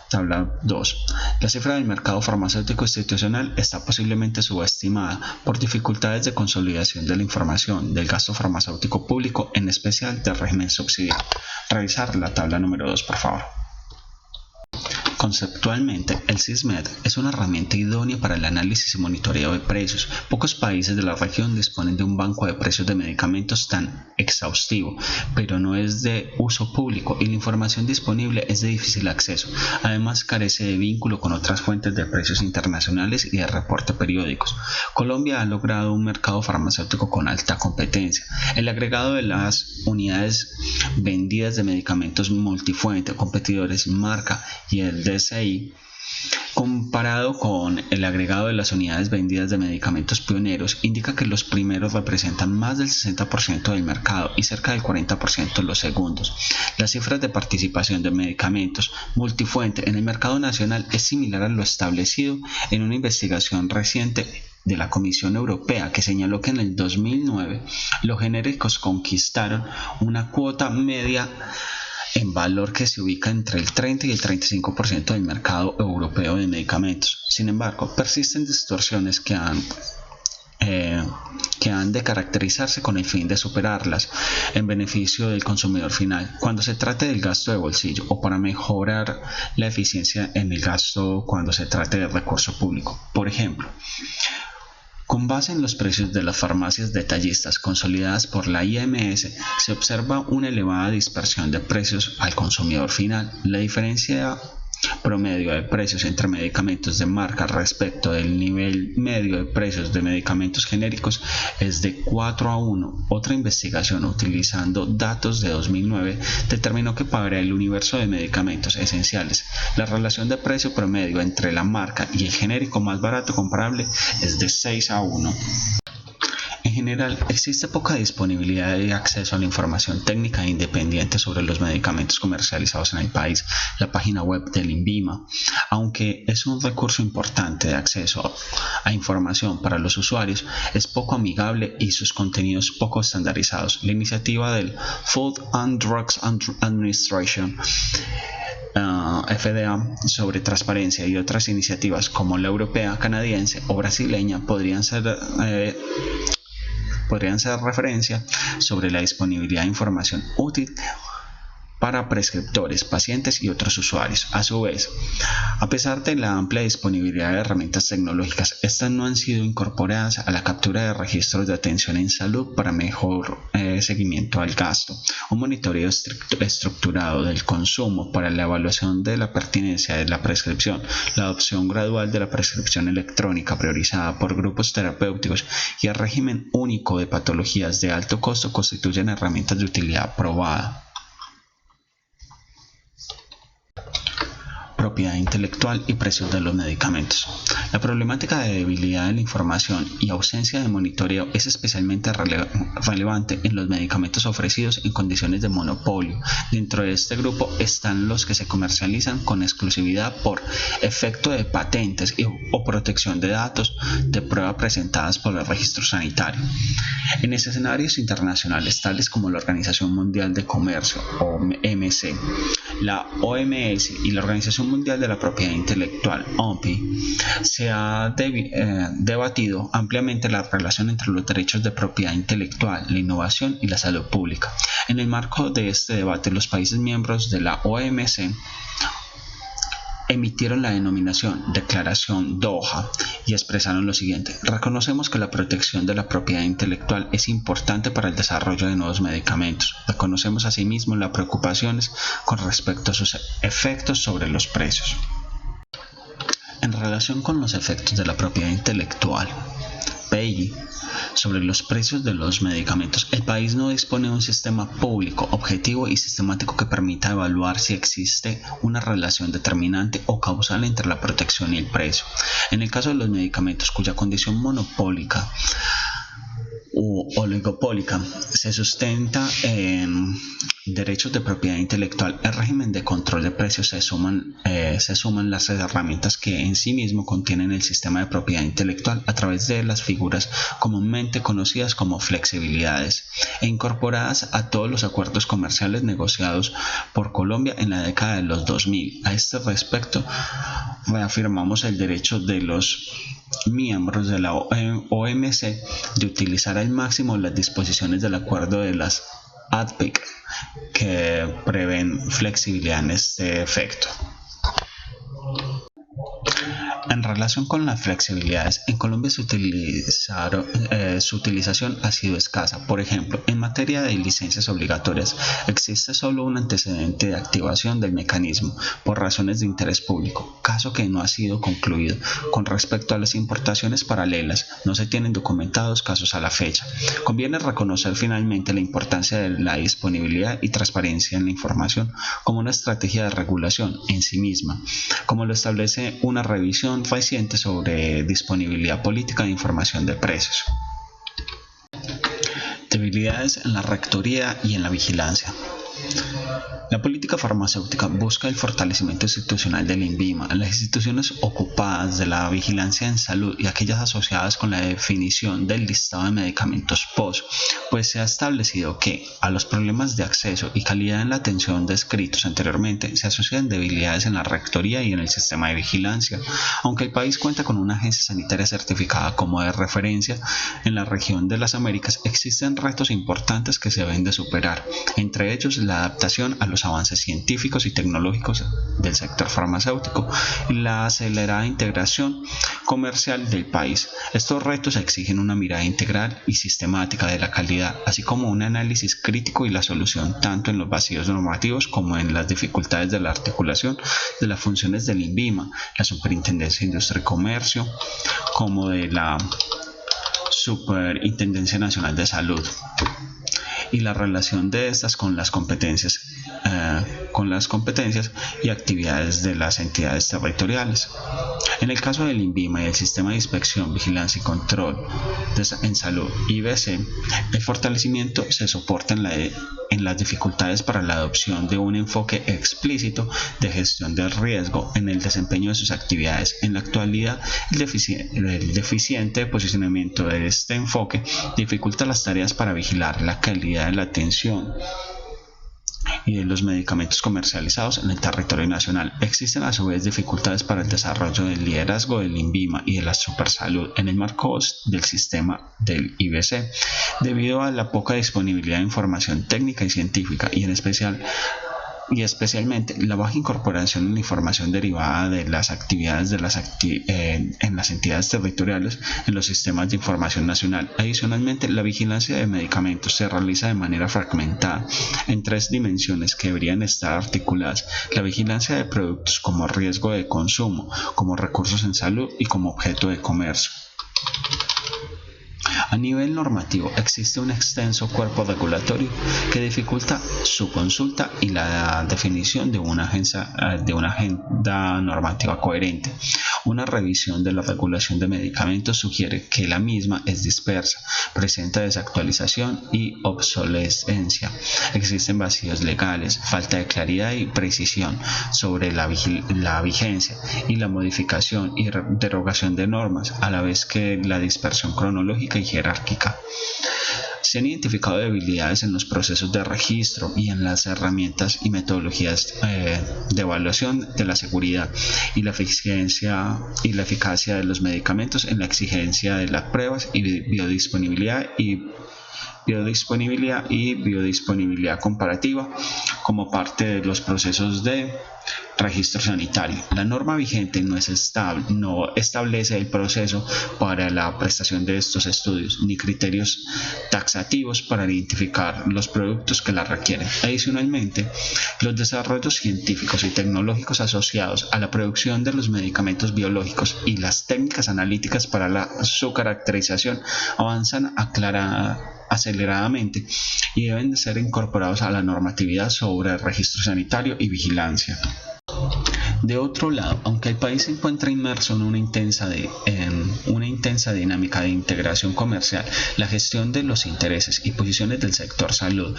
Tabla 2. La cifra del mercado farmacéutico institucional está posiblemente subestimada por dificultades de consolidación de la información del gasto farmacéutico público, en especial del régimen subsidiario. Revisar la tabla número 2, por favor. Conceptualmente, el CISMED es una herramienta idónea para el análisis y monitoreo de precios. Pocos países de la región disponen de un banco de precios de medicamentos tan exhaustivo, pero no es de uso público y la información disponible es de difícil acceso. Además, carece de vínculo con otras fuentes de precios internacionales y de reporte periódicos. Colombia ha logrado un mercado farmacéutico con alta competencia. El agregado de las unidades vendidas de medicamentos multifuente, competidores, marca y el DCI, comparado con el agregado de las unidades vendidas de medicamentos pioneros, indica que los primeros representan más del 60% del mercado y cerca del 40% los segundos. Las cifras de participación de medicamentos multifuente en el mercado nacional es similar a lo establecido en una investigación reciente de la Comisión Europea, que señaló que en el 2009 los genéricos conquistaron una cuota media en valor que se ubica entre el 30 y el 35% del mercado europeo de medicamentos. Sin embargo, persisten distorsiones que han de caracterizarse con el fin de superarlas en beneficio del consumidor final cuando se trate del gasto de bolsillo o para mejorar la eficiencia en el gasto cuando se trate del recurso público. Por ejemplo, con base en los precios de las farmacias detallistas consolidadas por la IMS, se observa una elevada dispersión de precios al consumidor final. La diferencia promedio de precios entre medicamentos de marca respecto del nivel medio de precios de medicamentos genéricos es de 4:1. Otra investigación utilizando datos de 2009 determinó que para el universo de medicamentos esenciales, la relación de precio promedio entre la marca y el genérico más barato comparable es de 6:1. En general, existe poca disponibilidad y acceso a la información técnica e independiente sobre los medicamentos comercializados en el país. La página web del INVIMA, aunque es un recurso importante de acceso a información para los usuarios, es poco amigable y sus contenidos poco estandarizados. La iniciativa del Food and Drugs Administration FDA sobre transparencia y otras iniciativas como la europea, canadiense o brasileña podrían ser referencia sobre la disponibilidad de información útil para prescriptores, pacientes y otros usuarios. A su vez, a pesar de la amplia disponibilidad de herramientas tecnológicas, estas no han sido incorporadas a la captura de registros de atención en salud para mejor seguimiento al gasto, un monitoreo estructurado del consumo para la evaluación de la pertinencia de la prescripción, la adopción gradual de la prescripción electrónica priorizada por grupos terapéuticos y el régimen único de patologías de alto costo constituyen herramientas de utilidad probada. Propiedad intelectual y precios de los medicamentos. La problemática de debilidad de la información y ausencia de monitoreo es especialmente relevante en los medicamentos ofrecidos en condiciones de monopolio. Dentro de este grupo están los que se comercializan con exclusividad por efecto de patentes o protección de datos de prueba presentadas por el registro sanitario. En escenarios internacionales tales como la Organización Mundial de Comercio, OMC, la OMS y la Organización Mundial de la Propiedad Intelectual, OMPI, se ha debatido ampliamente la relación entre los derechos de propiedad intelectual, la innovación y la salud pública. En el marco de este debate, los países miembros de la OMC emitieron la denominación Declaración Doha y expresaron lo siguiente: reconocemos que la protección de la propiedad intelectual es importante para el desarrollo de nuevos medicamentos. Reconocemos asimismo las preocupaciones con respecto a sus efectos sobre los precios. En relación con los efectos de la propiedad intelectual, PEI, sobre los precios de los medicamentos, el país no dispone de un sistema público, objetivo y sistemático que permita evaluar si existe una relación determinante o causal entre la protección y el precio. En el caso de los medicamentos cuya condición monopólica u oligopólica se sustenta en derechos de propiedad intelectual, el régimen de control de precios se suman las herramientas que en sí mismo contienen el sistema de propiedad intelectual a través de las figuras comúnmente conocidas como flexibilidades e incorporadas a todos los acuerdos comerciales negociados por Colombia en la década de los 2000. A este respecto, reafirmamos el derecho de los miembros de la OMC de utilizar al máximo las disposiciones del acuerdo de las ADPIC que prevén flexibilidad en este efecto. En relación con las flexibilidades, en Colombia su utilización ha sido escasa. Por ejemplo, en materia de licencias obligatorias, existe solo un antecedente de activación del mecanismo por razones de interés público, caso que no ha sido concluido. Con respecto a las importaciones paralelas, no se tienen documentados casos a la fecha. Conviene reconocer finalmente la importancia de la disponibilidad y transparencia en la información como una estrategia de regulación en sí misma, como lo establece una revisión reciente sobre disponibilidad política de información de precios. Debilidades en la rectoría y en la vigilancia. La política farmacéutica busca el fortalecimiento institucional del INVIMA. Las instituciones ocupadas de la vigilancia en salud y aquellas asociadas con la definición del listado de medicamentos POS, pues se ha establecido que a los problemas de acceso y calidad en la atención descritos anteriormente se asocian debilidades en la rectoría y en el sistema de vigilancia. Aunque el país cuenta con una agencia sanitaria certificada como de referencia en la región de las Américas, existen retos importantes que se deben de superar, entre ellos la adaptación a los avances científicos y tecnológicos del sector farmacéutico y la acelerada integración comercial del país. Estos retos exigen una mirada integral y sistemática de la calidad, así como un análisis crítico y la solución tanto en los vacíos normativos como en las dificultades de la articulación de las funciones del INVIMA, la Superintendencia de Industria y Comercio, como de la Superintendencia Nacional de Salud, y la relación de estas con las competencias y actividades de las entidades territoriales. En el caso del INVIMA y el Sistema de Inspección, Vigilancia y Control en Salud, IVC, el fortalecimiento se soporta en las dificultades para la adopción de un enfoque explícito de gestión del riesgo en el desempeño de sus actividades. En la actualidad, el deficiente posicionamiento de este enfoque dificulta las tareas para vigilar la calidad de la atención y de los medicamentos comercializados en el territorio nacional. Existen a su vez dificultades para el desarrollo del liderazgo del INVIMA y de la Supersalud en el marco del sistema del IVC, debido a la poca disponibilidad de información técnica y científica y especialmente la baja incorporación en la información derivada de las actividades en las entidades territoriales en los sistemas de información nacional. Adicionalmente, la vigilancia de medicamentos se realiza de manera fragmentada en tres dimensiones que deberían estar articuladas: la vigilancia de productos como riesgo de consumo, como recursos en salud y como objeto de comercio. A nivel normativo, existe un extenso cuerpo regulatorio que dificulta su consulta y la definición de una agenda normativa coherente. Una revisión de la regulación de medicamentos sugiere que la misma es dispersa, presenta desactualización y obsolescencia. Existen vacíos legales, falta de claridad y precisión sobre la vigencia y la modificación y derogación de normas, a la vez que la dispersión cronológica y jerárquica. Se han identificado debilidades en los procesos de registro y en las herramientas y metodologías de evaluación de la seguridad y la eficacia de los medicamentos en la exigencia de las pruebas y biodisponibilidad comparativa como parte de los procesos de registro sanitario. La norma vigente no establece el proceso para la prestación de estos estudios ni criterios taxativos para identificar los productos que la requieren. Adicionalmente, los desarrollos científicos y tecnológicos asociados a la producción de los medicamentos biológicos y las técnicas analíticas para su caracterización avanzan aceleradamente y deben ser incorporados a la normatividad sobre el registro sanitario y vigilancia. De otro lado, aunque el país se encuentra inmerso en una intensa dinámica de integración comercial, la gestión de los intereses y posiciones del sector salud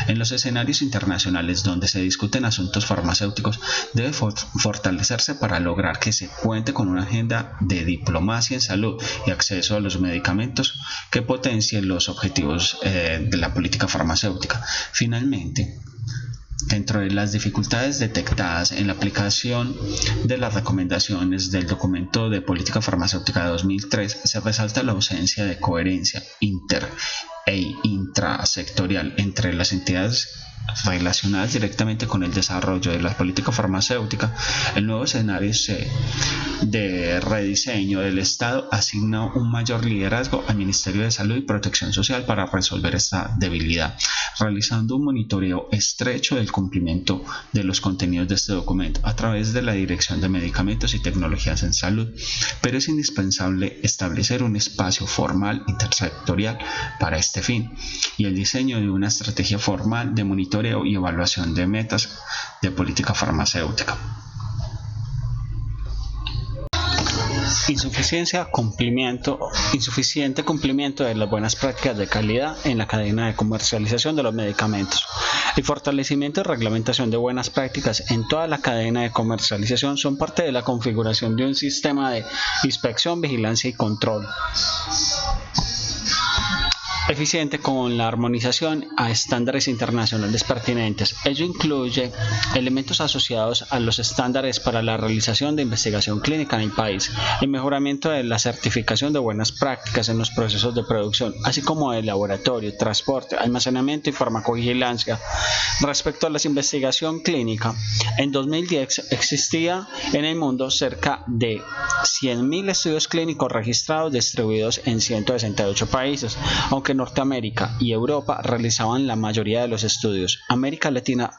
en los escenarios internacionales donde se discuten asuntos farmacéuticos debe fortalecerse para lograr que se cuente con una agenda de diplomacia en salud y acceso a los medicamentos que potencien los objetivos de la política farmacéutica. Finalmente, dentro de las dificultades detectadas en la aplicación de las recomendaciones del documento de política farmacéutica de 2003, se resalta la ausencia de coherencia intrasectorial entre las entidades relacionadas directamente con el desarrollo de la política farmacéutica. El nuevo escenario de rediseño del Estado asigna un mayor liderazgo al Ministerio de Salud y Protección Social para resolver esta debilidad, realizando un monitoreo estrecho del cumplimiento de los contenidos de este documento a través de la Dirección de Medicamentos y Tecnologías en Salud. Pero es indispensable establecer un espacio formal intersectorial para este fin y el diseño de una estrategia formal de monitoreo y evaluación de metas de política farmacéutica. Insuficiente cumplimiento de las buenas prácticas de calidad en la cadena de comercialización de los medicamentos. El fortalecimiento y reglamentación de buenas prácticas en toda la cadena de comercialización son parte de la configuración de un sistema de inspección, vigilancia y control eficiente con la armonización a estándares internacionales pertinentes. Ello incluye elementos asociados a los estándares para la realización de investigación clínica en el país, el mejoramiento de la certificación de buenas prácticas en los procesos de producción, así como de laboratorio, transporte, almacenamiento y farmacovigilancia. Respecto a la investigación clínica, en 2010 existía en el mundo cerca de 100.000 estudios clínicos registrados distribuidos en 168 países, aunque Norteamérica y Europa realizaban la mayoría de los estudios. América Latina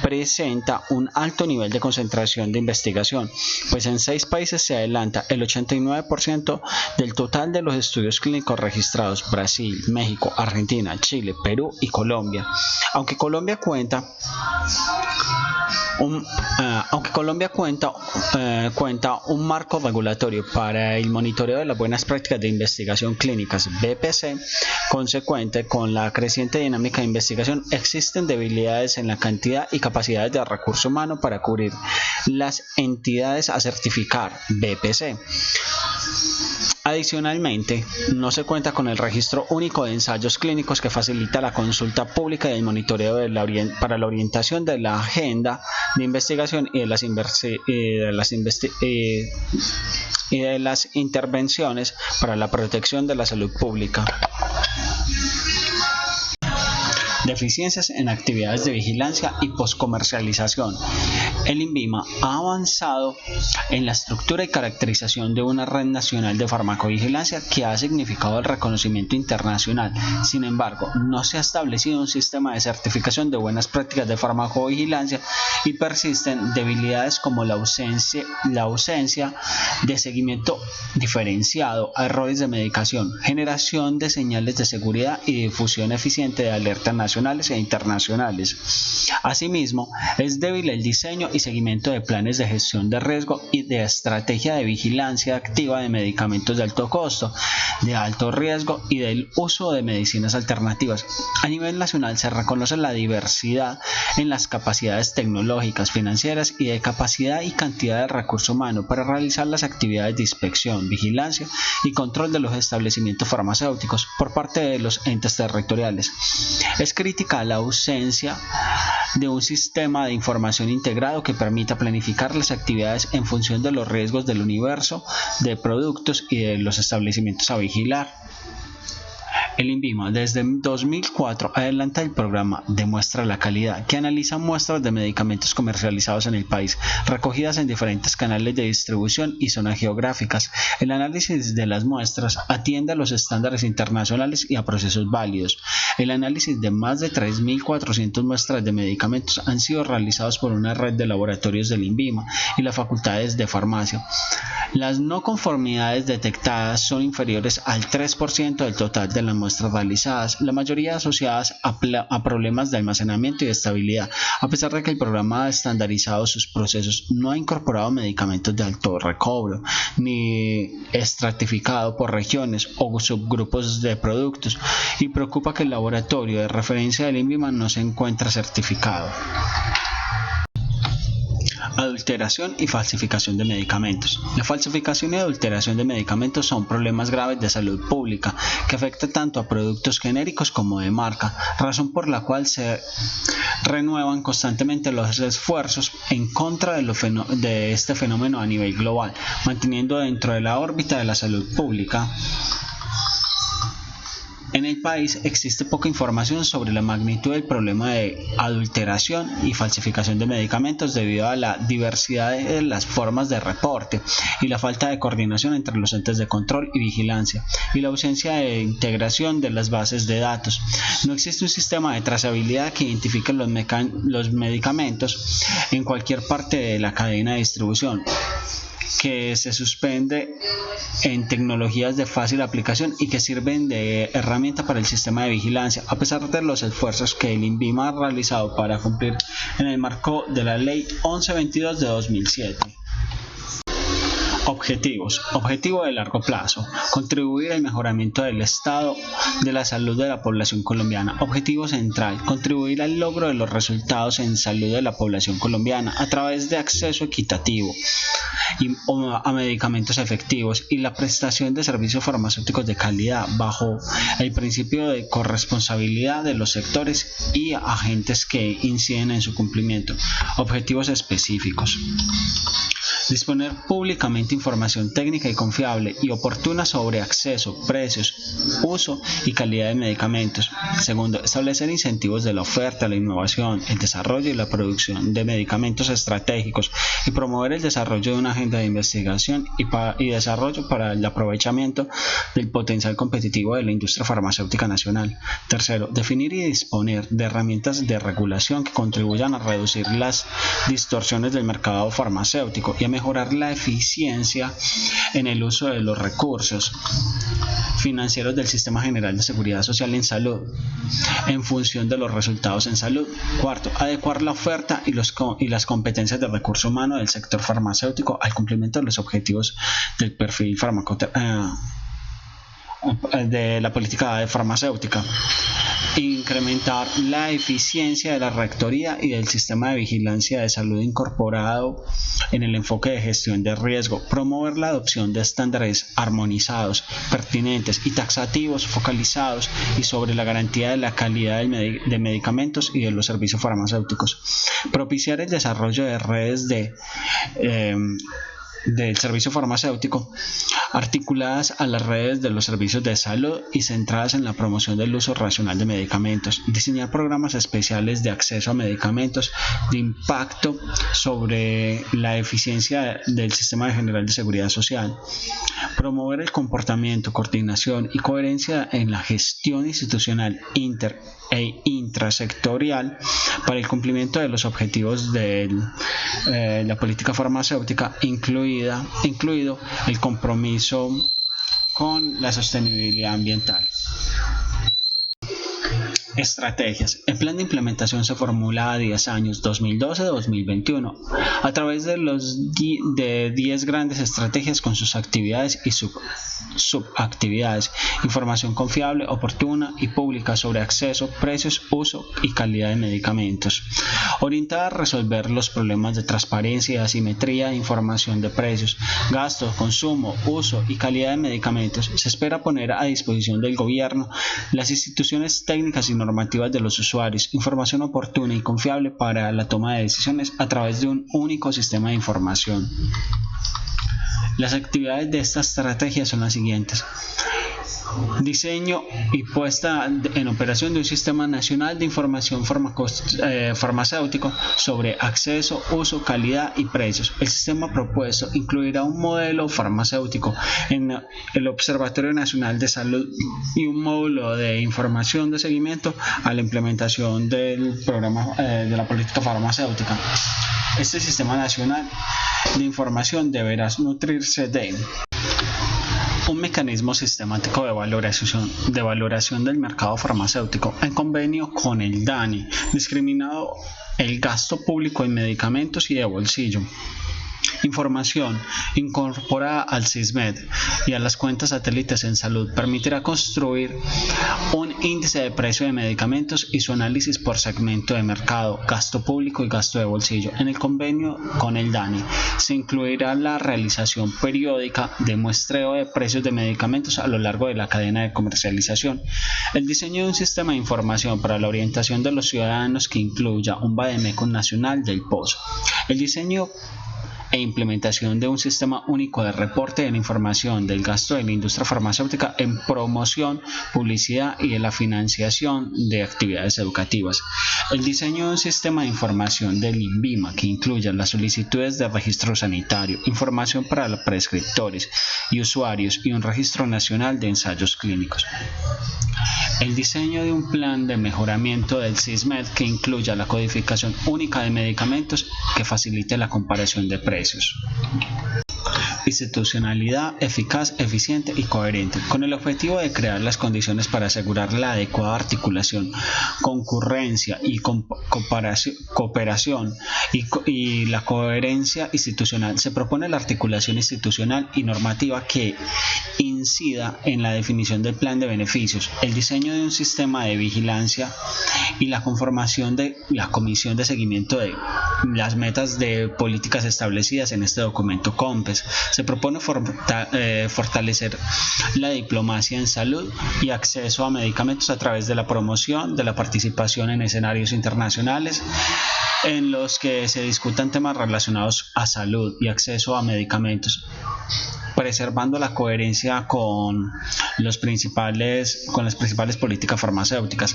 presenta un alto nivel de concentración de investigación, pues en 6 países se adelanta el 89% del total de los estudios clínicos registrados: Brasil, México, Argentina, Chile, Perú y Colombia. Aunque Colombia cuenta un marco regulatorio para el monitoreo de las buenas prácticas de investigación clínicas, BPC, consecuente con la creciente dinámica de investigación, existen debilidades en la cantidad y capacidades de recurso humano para cubrir las entidades a certificar BPC. Adicionalmente, no se cuenta con el registro único de ensayos clínicos que facilita la consulta pública y el monitoreo para la orientación de la agenda de investigación y de las intervenciones para la protección de la salud pública. Deficiencias en actividades de vigilancia y poscomercialización. El INVIMA ha avanzado en la estructura y caracterización de una red nacional de farmacovigilancia que ha significado el reconocimiento internacional. Sin embargo, no se ha establecido un sistema de certificación de buenas prácticas de farmacovigilancia y persisten debilidades como la ausencia de seguimiento diferenciado a errores de medicación, generación de señales de seguridad y difusión eficiente de alerta nacional nacionales e internacionales. Asimismo, es débil el diseño y seguimiento de planes de gestión de riesgo y de estrategia de vigilancia activa de medicamentos de alto costo, de alto riesgo y del uso de medicinas alternativas. A nivel nacional se reconoce la diversidad en las capacidades tecnológicas, financieras y de capacidad y cantidad de recurso humano para realizar las actividades de inspección, vigilancia y control de los establecimientos farmacéuticos por parte de los entes territoriales. Es crítica la ausencia de un sistema de información integrado que permita planificar las actividades en función de los riesgos del universo de productos y de los establecimientos a vigilar. El INVIMA desde 2004 adelanta el programa Demuestra la Calidad, que analiza muestras de medicamentos comercializados en el país, recogidas en diferentes canales de distribución y zonas geográficas. El análisis de las muestras atiende a los estándares internacionales y a procesos válidos. El análisis de más de 3.400 muestras de medicamentos han sido realizados por una red de laboratorios del INVIMA y las facultades de farmacia. Las no conformidades detectadas son inferiores al 3% del total de las muestras realizadas, la mayoría asociadas a problemas de almacenamiento y estabilidad, a pesar de que el programa ha estandarizado sus procesos, no ha incorporado medicamentos de alto recobro, ni estratificado por regiones o subgrupos de productos, y preocupa que el laboratorio de referencia del INVIMA no se encuentra certificado. Adulteración y falsificación de medicamentos. La falsificación y adulteración de medicamentos son problemas graves de salud pública que afectan tanto a productos genéricos como de marca, razón por la cual se renuevan constantemente los esfuerzos en contra de este fenómeno a nivel global, manteniendo dentro de la órbita de la salud pública. En el país existe poca información sobre la magnitud del problema de adulteración y falsificación de medicamentos debido a la diversidad de las formas de reporte y la falta de coordinación entre los entes de control y vigilancia y la ausencia de integración de las bases de datos. No existe un sistema de trazabilidad que identifique los medicamentos en cualquier parte de la cadena de distribución, que se suspende en tecnologías de fácil aplicación y que sirven de herramienta para el sistema de vigilancia, a pesar de los esfuerzos que el INVIMA ha realizado para cumplir en el marco de la Ley 1122 de 2007. Objetivos. Objetivo de largo plazo. Contribuir al mejoramiento del estado de la salud de la población colombiana. Objetivo central. Contribuir al logro de los resultados en salud de la población colombiana a través de acceso equitativo a medicamentos efectivos y la prestación de servicios farmacéuticos de calidad bajo el principio de corresponsabilidad de los sectores y agentes que inciden en su cumplimiento. Objetivos específicos. Disponer públicamente información técnica y confiable y oportuna sobre acceso, precios, uso y calidad de medicamentos. Segundo, establecer incentivos de la oferta, la innovación, el desarrollo y la producción de medicamentos estratégicos y promover el desarrollo de una agenda de investigación y desarrollo para el aprovechamiento del potencial competitivo de la industria farmacéutica nacional. Tercero, definir y disponer de herramientas de regulación que contribuyan a reducir las distorsiones del mercado farmacéutico y a mejorar la eficiencia en el uso de los recursos financieros del Sistema General de Seguridad Social en salud en función de los resultados en salud. Cuarto, adecuar la oferta y las competencias del recurso humano del sector farmacéutico al cumplimiento de los objetivos del perfil de la política farmacéutica. Incrementar la eficiencia de la rectoría y del sistema de vigilancia de salud incorporado en el enfoque de gestión de riesgo, promover la adopción de estándares armonizados, pertinentes y taxativos focalizados y sobre la garantía de la calidad de medicamentos y de los servicios farmacéuticos, propiciar el desarrollo de redes del servicio farmacéutico articuladas a las redes de los servicios de salud y centradas en la promoción del uso racional de medicamentos, diseñar programas especiales de acceso a medicamentos de impacto sobre la eficiencia del Sistema General de Seguridad Social, promover el comportamiento, coordinación y coherencia en la gestión institucional e intrasectorial para el cumplimiento de los objetivos de la política farmacéutica, incluido el compromiso con la sostenibilidad ambiental. Estrategias. El plan de implementación se formula a 10 años, 2012-2021, a través de 10 grandes estrategias con sus actividades y subactividades, información confiable, oportuna y pública sobre acceso, precios, uso y calidad de medicamentos, orientada a resolver los problemas de transparencia y asimetría de información de precios, gasto, consumo, uso y calidad de medicamentos. Se espera poner a disposición del gobierno, las instituciones técnicas y normativas de los usuarios, información oportuna y confiable para la toma de decisiones a través de un único sistema de información. Las actividades de esta estrategia son las siguientes: diseño y puesta en operación de un sistema nacional de información farmacéutico sobre acceso, uso, calidad y precios. El sistema propuesto incluirá un modelo farmacéutico en el Observatorio Nacional de Salud y un módulo de información de seguimiento a la implementación del programa de la política farmacéutica. Este sistema nacional de información deberá nutrirse de un mecanismo sistemático de valoración del mercado farmacéutico en convenio con el DANI, discriminado el gasto público en medicamentos y de bolsillo. Información incorporada al SISMED y a las cuentas satélites en salud permitirá construir un índice de precio de medicamentos y su análisis por segmento de mercado, gasto público y gasto de bolsillo. En el convenio con el DANI se incluirá la realización periódica de muestreo de precios de medicamentos a lo largo de la cadena de comercialización, el diseño de un sistema de información para la orientación de los ciudadanos que incluya un vademecum nacional del pozo, el diseño e implementación de un sistema único de reporte de la información del gasto de la industria farmacéutica en promoción, publicidad y en la financiación de actividades educativas. El diseño de un sistema de información del INVIMA que incluya las solicitudes de registro sanitario, información para los prescriptores y usuarios y un registro nacional de ensayos clínicos. El diseño de un plan de mejoramiento del SISMED que incluya la codificación única de medicamentos que facilite la comparación de precios. Institucionalidad eficaz, eficiente y coherente, con el objetivo de crear las condiciones para asegurar la adecuada articulación, concurrencia y cooperación y la coherencia institucional. Se propone la articulación institucional y normativa que incida en la definición del plan de beneficios, el diseño de un sistema de vigilancia y la conformación de la comisión de seguimiento de las metas de políticas establecidas en este documento COMPES. Se propone fortalecer la diplomacia en salud y acceso a medicamentos a través de la promoción de la participación en escenarios internacionales en los que se discutan temas relacionados a salud y acceso a medicamentos, preservando la coherencia con las principales políticas farmacéuticas.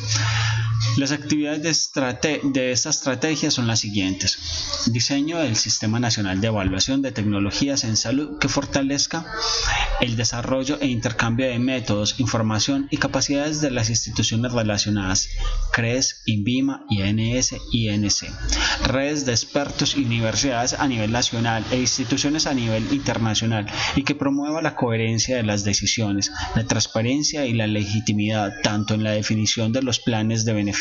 Las actividades de esta estrategia son las siguientes: diseño del Sistema Nacional de Evaluación de Tecnologías en Salud que fortalezca el desarrollo e intercambio de métodos, información y capacidades de las instituciones relacionadas, CRES, INVIMA, INS y INC, redes de expertos y universidades a nivel nacional e instituciones a nivel internacional, y que promueva la coherencia de las decisiones, la transparencia y la legitimidad tanto en la definición de los planes de beneficio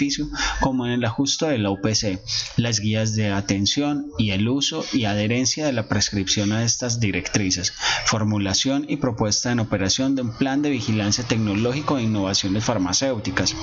como en el ajuste de la UPC, las guías de atención y el uso y adherencia de la prescripción a estas directrices, formulación y propuesta en operación de un plan de vigilancia tecnológico de innovaciones farmacéuticas,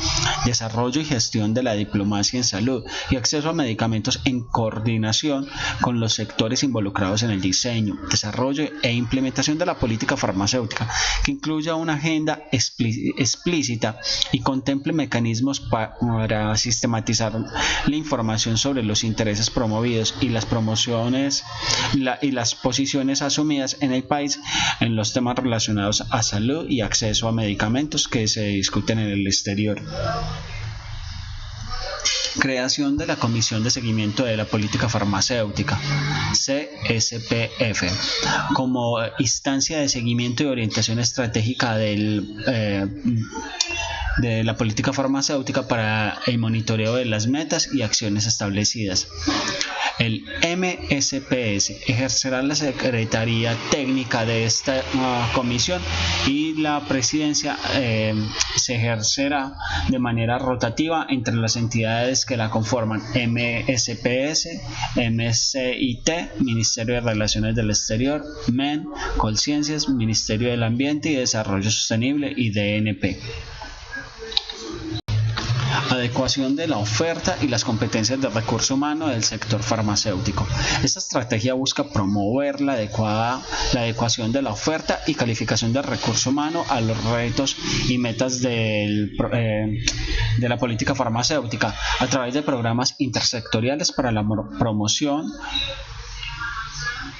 desarrollo y gestión de la diplomacia en salud y acceso a medicamentos en coordinación con los sectores involucrados en el diseño, desarrollo e implementación de la política farmacéutica, que incluya una agenda explícita y contemple mecanismos para sistematizar la información sobre los intereses promovidos y las y las posiciones asumidas en el país en los temas relacionados a salud y acceso a medicamentos que se discuten en el exterior. Creación de la Comisión de Seguimiento de la Política Farmacéutica, CSPF, como instancia de seguimiento y orientación estratégica del de la política farmacéutica para el monitoreo de las metas y acciones establecidas. El MSPS ejercerá la Secretaría Técnica de esta comisión y la presidencia se ejercerá de manera rotativa entre las entidades que la conforman: MSPS, MCIT, Ministerio de Relaciones del Exterior, MEN, Colciencias, Ministerio del Ambiente y Desarrollo Sostenible y DNP. Adecuación de la oferta y las competencias de recurso humano del sector farmacéutico. Esta estrategia busca promover la adecuación de la oferta y calificación del recurso humano a los retos y metas de la política farmacéutica a través de programas intersectoriales para la promoción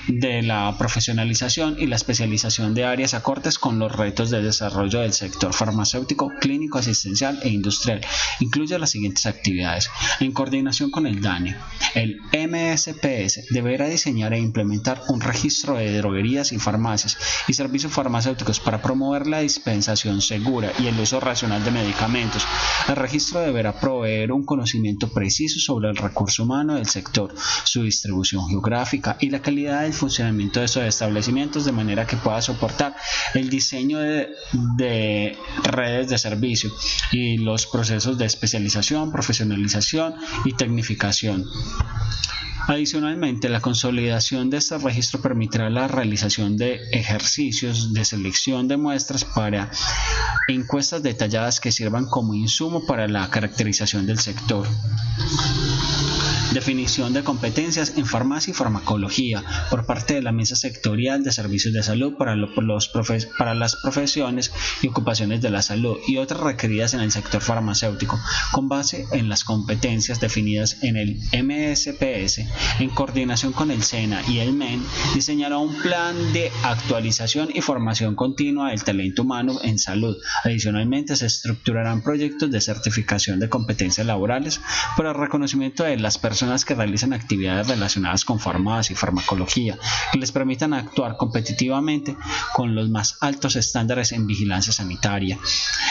de la profesionalización y la especialización de áreas acordes con los retos de desarrollo del sector farmacéutico, clínico, asistencial e industrial. Incluye las siguientes actividades. En coordinación con el DANE, el MSPS deberá diseñar e implementar un registro de droguerías y farmacias y servicios farmacéuticos para promover la dispensación segura y el uso racional de medicamentos. El registro deberá proveer un conocimiento preciso sobre el recurso humano del sector, su distribución geográfica y la calidad del funcionamiento de esos establecimientos, de manera que pueda soportar el diseño de redes de servicio y los procesos de especialización, profesionalización y tecnificación. Adicionalmente, la consolidación de este registro permitirá la realización de ejercicios de selección de muestras para encuestas detalladas que sirvan como insumo para la caracterización del sector. Definición de competencias en farmacia y farmacología por parte de la Mesa Sectorial de Servicios de Salud para las profesiones y ocupaciones de la salud y otras requeridas en el sector farmacéutico, con base en las competencias definidas en el MSPS. En coordinación con el SENA y el MEN, diseñará un plan de actualización y formación continua del talento humano en salud. Adicionalmente, se estructurarán proyectos de certificación de competencias laborales para el reconocimiento de las personas que realizan actividades relacionadas con farmacia y farmacología, que les permitan actuar competitivamente con los más altos estándares en vigilancia sanitaria.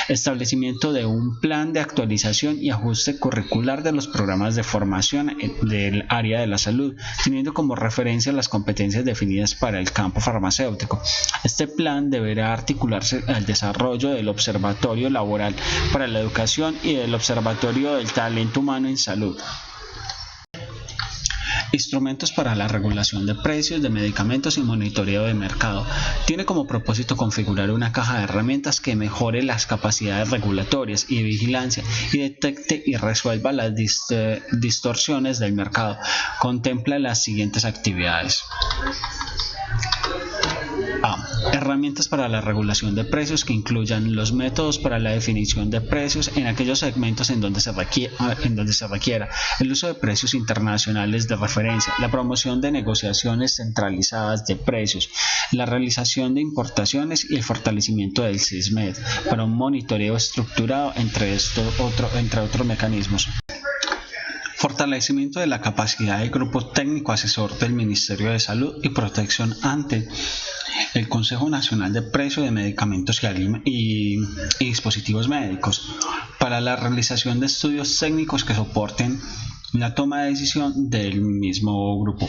Establecimiento de un plan de actualización y ajuste curricular de los programas de formación del área de la salud, teniendo como referencia las competencias definidas para el campo farmacéutico. Este plan deberá articularse al desarrollo del Observatorio Laboral para la Educación y del Observatorio del Talento Humano en Salud. Instrumentos para la regulación de precios de medicamentos y monitoreo de mercado. Tiene como propósito configurar una caja de herramientas que mejore las capacidades regulatorias y de vigilancia y detecte y resuelva las distorsiones del mercado. Contempla las siguientes actividades. Herramientas para la regulación de precios que incluyan los métodos para la definición de precios en aquellos segmentos en donde se requiera, el uso de precios internacionales de referencia, la promoción de negociaciones centralizadas de precios, la realización de importaciones y el fortalecimiento del SISMED para un monitoreo estructurado entre otros mecanismos. Fortalecimiento de la capacidad del Grupo Técnico Asesor del Ministerio de Salud y Protección ante el Consejo Nacional de Precios de Medicamentos y Dispositivos Médicos para la realización de estudios técnicos que soporten la toma de decisión del mismo grupo.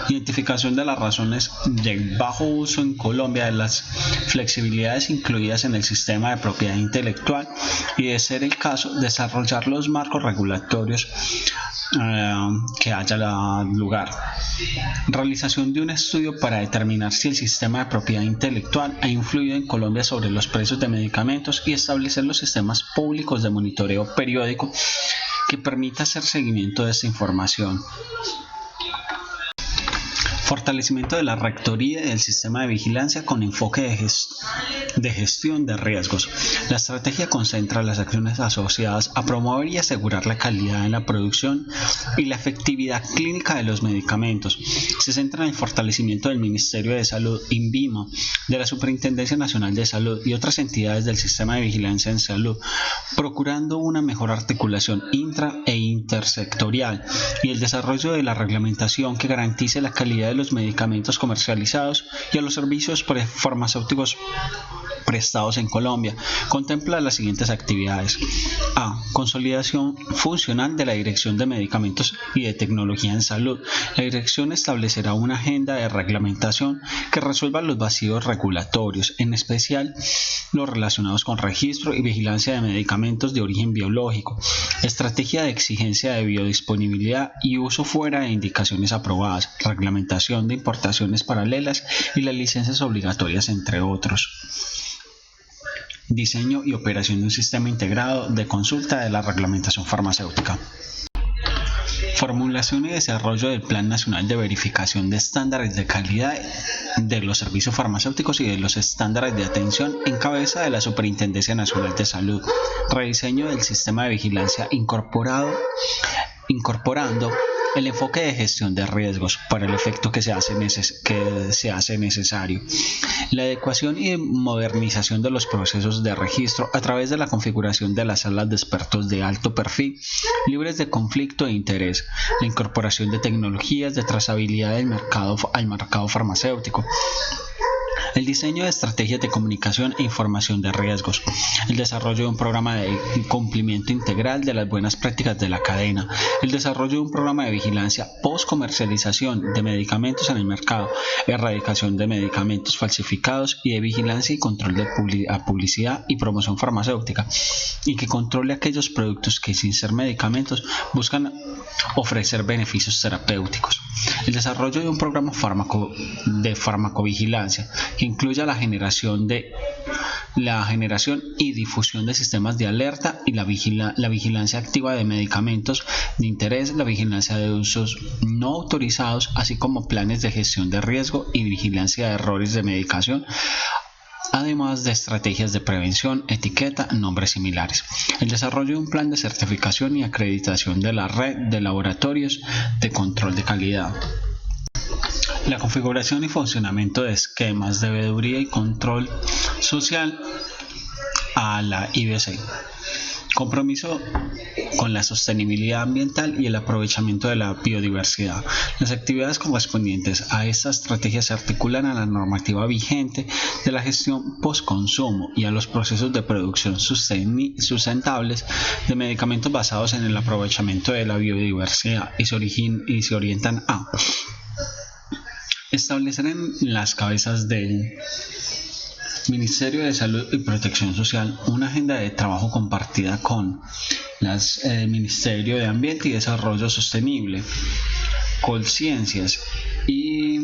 Identificación de las razones del bajo uso en Colombia de las flexibilidades incluidas en el sistema de propiedad intelectual y, de ser el caso, desarrollar los marcos regulatorios que haya lugar. Realización de un estudio para determinar si el sistema de propiedad intelectual ha influido en Colombia sobre los precios de medicamentos y establecer los sistemas públicos de monitoreo periódico que permita hacer seguimiento de esta información. Fortalecimiento de la rectoría y del sistema de vigilancia con enfoque de gestión de riesgos. La estrategia concentra las acciones asociadas a promover y asegurar la calidad en la producción y la efectividad clínica de los medicamentos. Se centra en el fortalecimiento del Ministerio de Salud, INVIMA, de la Superintendencia Nacional de Salud y otras entidades del sistema de vigilancia en salud, procurando una mejor articulación intra e intersectorial y el desarrollo de la reglamentación que garantice la calidad de de los medicamentos comercializados y a los servicios farmacéuticos prestados en Colombia. Contempla las siguientes actividades: A. Consolidación funcional de la Dirección de Medicamentos y de Tecnología en Salud. La dirección establecerá una agenda de reglamentación que resuelva los vacíos regulatorios, en especial los relacionados con registro y vigilancia de medicamentos de origen biológico, estrategia de exigencia de biodisponibilidad y uso fuera de indicaciones aprobadas, reglamentación de importaciones paralelas y las licencias obligatorias, entre otros. Diseño y operación de un sistema integrado de consulta de la reglamentación farmacéutica. Formulación y desarrollo del Plan Nacional de Verificación de Estándares de Calidad de los Servicios Farmacéuticos y de los Estándares de Atención en cabeza de la Superintendencia Nacional de Salud. Rediseño del sistema de vigilancia incorporando el enfoque de gestión de riesgos para el efecto que se hace necesario. La adecuación y modernización de los procesos de registro a través de la configuración de las salas de expertos de alto perfil, libres de conflicto de interés, la incorporación de tecnologías de trazabilidad del mercado al mercado farmacéutico, el diseño de estrategias de comunicación e información de riesgos, el desarrollo de un programa de cumplimiento integral de las buenas prácticas de la cadena, el desarrollo de un programa de vigilancia post-comercialización de medicamentos en el mercado, erradicación de medicamentos falsificados y de vigilancia y control de publicidad y promoción farmacéutica, y que controle aquellos productos que, sin ser medicamentos, buscan ofrecer beneficios terapéuticos. El desarrollo de un programa de farmacovigilancia que incluya la generación y difusión de sistemas de alerta y la vigilancia activa de medicamentos de interés, la vigilancia de usos no autorizados, así como planes de gestión de riesgo y vigilancia de errores de medicación, además de estrategias de prevención, etiqueta, nombres similares. El desarrollo de un plan de certificación y acreditación de la red de laboratorios de control de calidad. La configuración y funcionamiento de esquemas de veeduría y control social a la IBC. Compromiso con la sostenibilidad ambiental y el aprovechamiento de la biodiversidad. Las actividades correspondientes a esta estrategia se articulan a la normativa vigente de la gestión postconsumo y a los procesos de producción sustentables de medicamentos basados en el aprovechamiento de la biodiversidad y se orientan a establecer en las cabezas del Ministerio de Salud y Protección Social una agenda de trabajo compartida con el Ministerio de Ambiente y Desarrollo Sostenible, Colciencias y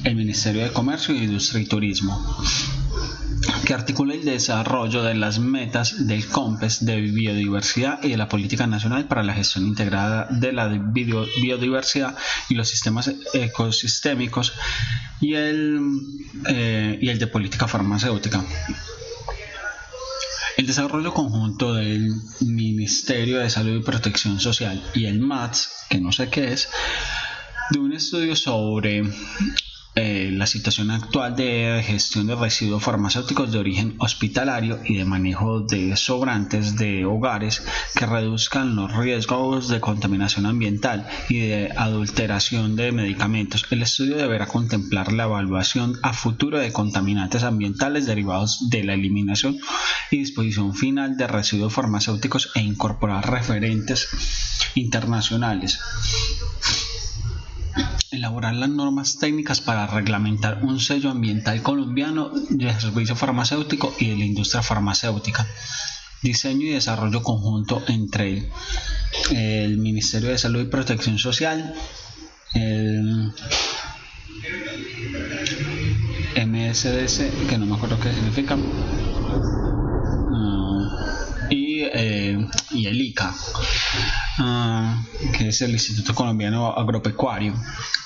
el Ministerio de Comercio, Industria y Turismo, que articula el desarrollo de las metas del COMPES de biodiversidad y de la Política Nacional para la Gestión Integrada de la Biodiversidad y los Sistemas Ecosistémicos y el de Política Farmacéutica. El desarrollo conjunto del Ministerio de Salud y Protección Social y el MATS, que no sé qué es, de un estudio sobre la situación actual de gestión de residuos farmacéuticos de origen hospitalario y de manejo de sobrantes de hogares que reduzcan los riesgos de contaminación ambiental y de adulteración de medicamentos. El estudio deberá contemplar la evaluación a futuro de contaminantes ambientales derivados de la eliminación y disposición final de residuos farmacéuticos e incorporar referentes internacionales. Elaborar las normas técnicas para reglamentar un sello ambiental colombiano del servicio farmacéutico y de la industria farmacéutica. Diseño y desarrollo conjunto entre el Ministerio de Salud y Protección Social, el MSDC, que no me acuerdo qué significa, y el ICA, que es el Instituto Colombiano Agropecuario,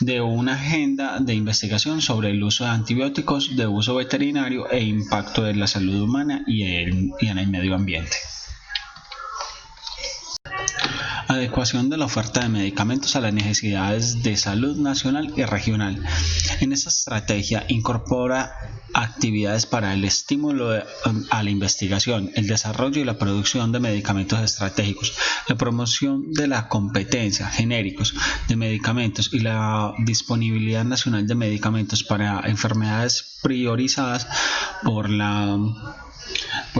de una agenda de investigación sobre el uso de antibióticos de uso veterinario e impacto en la salud humana y en el medio ambiente. Adecuación de la oferta de medicamentos a las necesidades de salud nacional y regional. En esta estrategia incorpora actividades para el estímulo a la investigación, el desarrollo y la producción de medicamentos estratégicos, la promoción de la competencia, genéricos de medicamentos y la disponibilidad nacional de medicamentos para enfermedades priorizadas por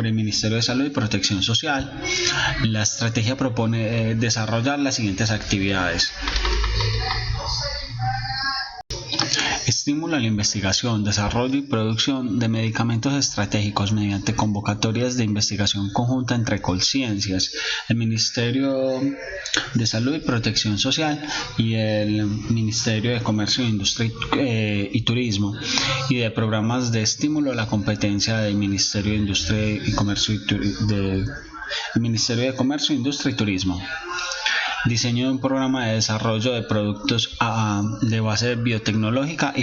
el Ministerio de Salud y Protección Social. La estrategia propone desarrollar las siguientes actividades: estímulo a la investigación, desarrollo y producción de medicamentos estratégicos mediante convocatorias de investigación conjunta entre Colciencias, el Ministerio de Salud y Protección Social y el Ministerio de Comercio, Industria y Turismo, y de programas de estímulo a la competencia del Ministerio de Industria y Comercio Industria y Turismo. Diseño de un programa de desarrollo de productos de base biotecnológica y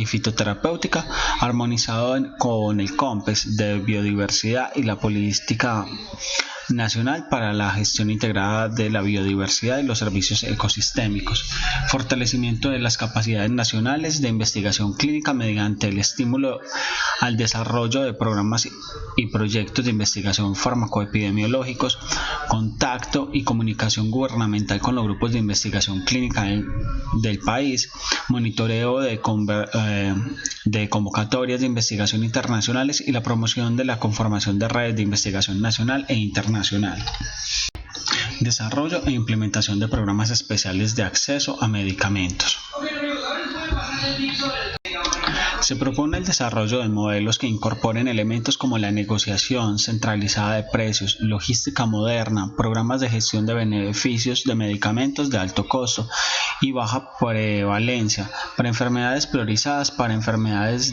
fitoterapéutica armonizado con el COMPES de biodiversidad y la política nacional para la gestión integrada de la biodiversidad y los servicios ecosistémicos. Fortalecimiento de las capacidades nacionales de investigación clínica mediante el estímulo al desarrollo de programas y proyectos de investigación farmacoepidemiológicos, contacto y comunicación gubernamental con los grupos de investigación clínica del país, monitoreo de convocatorias de investigación internacionales y la promoción de la conformación de redes de investigación nacional e internacional. Desarrollo e implementación de programas especiales de acceso a medicamentos. Se propone el desarrollo de modelos que incorporen elementos como la negociación centralizada de precios, logística moderna, programas de gestión de beneficios de medicamentos de alto costo y baja prevalencia para enfermedades priorizadas, para enfermedades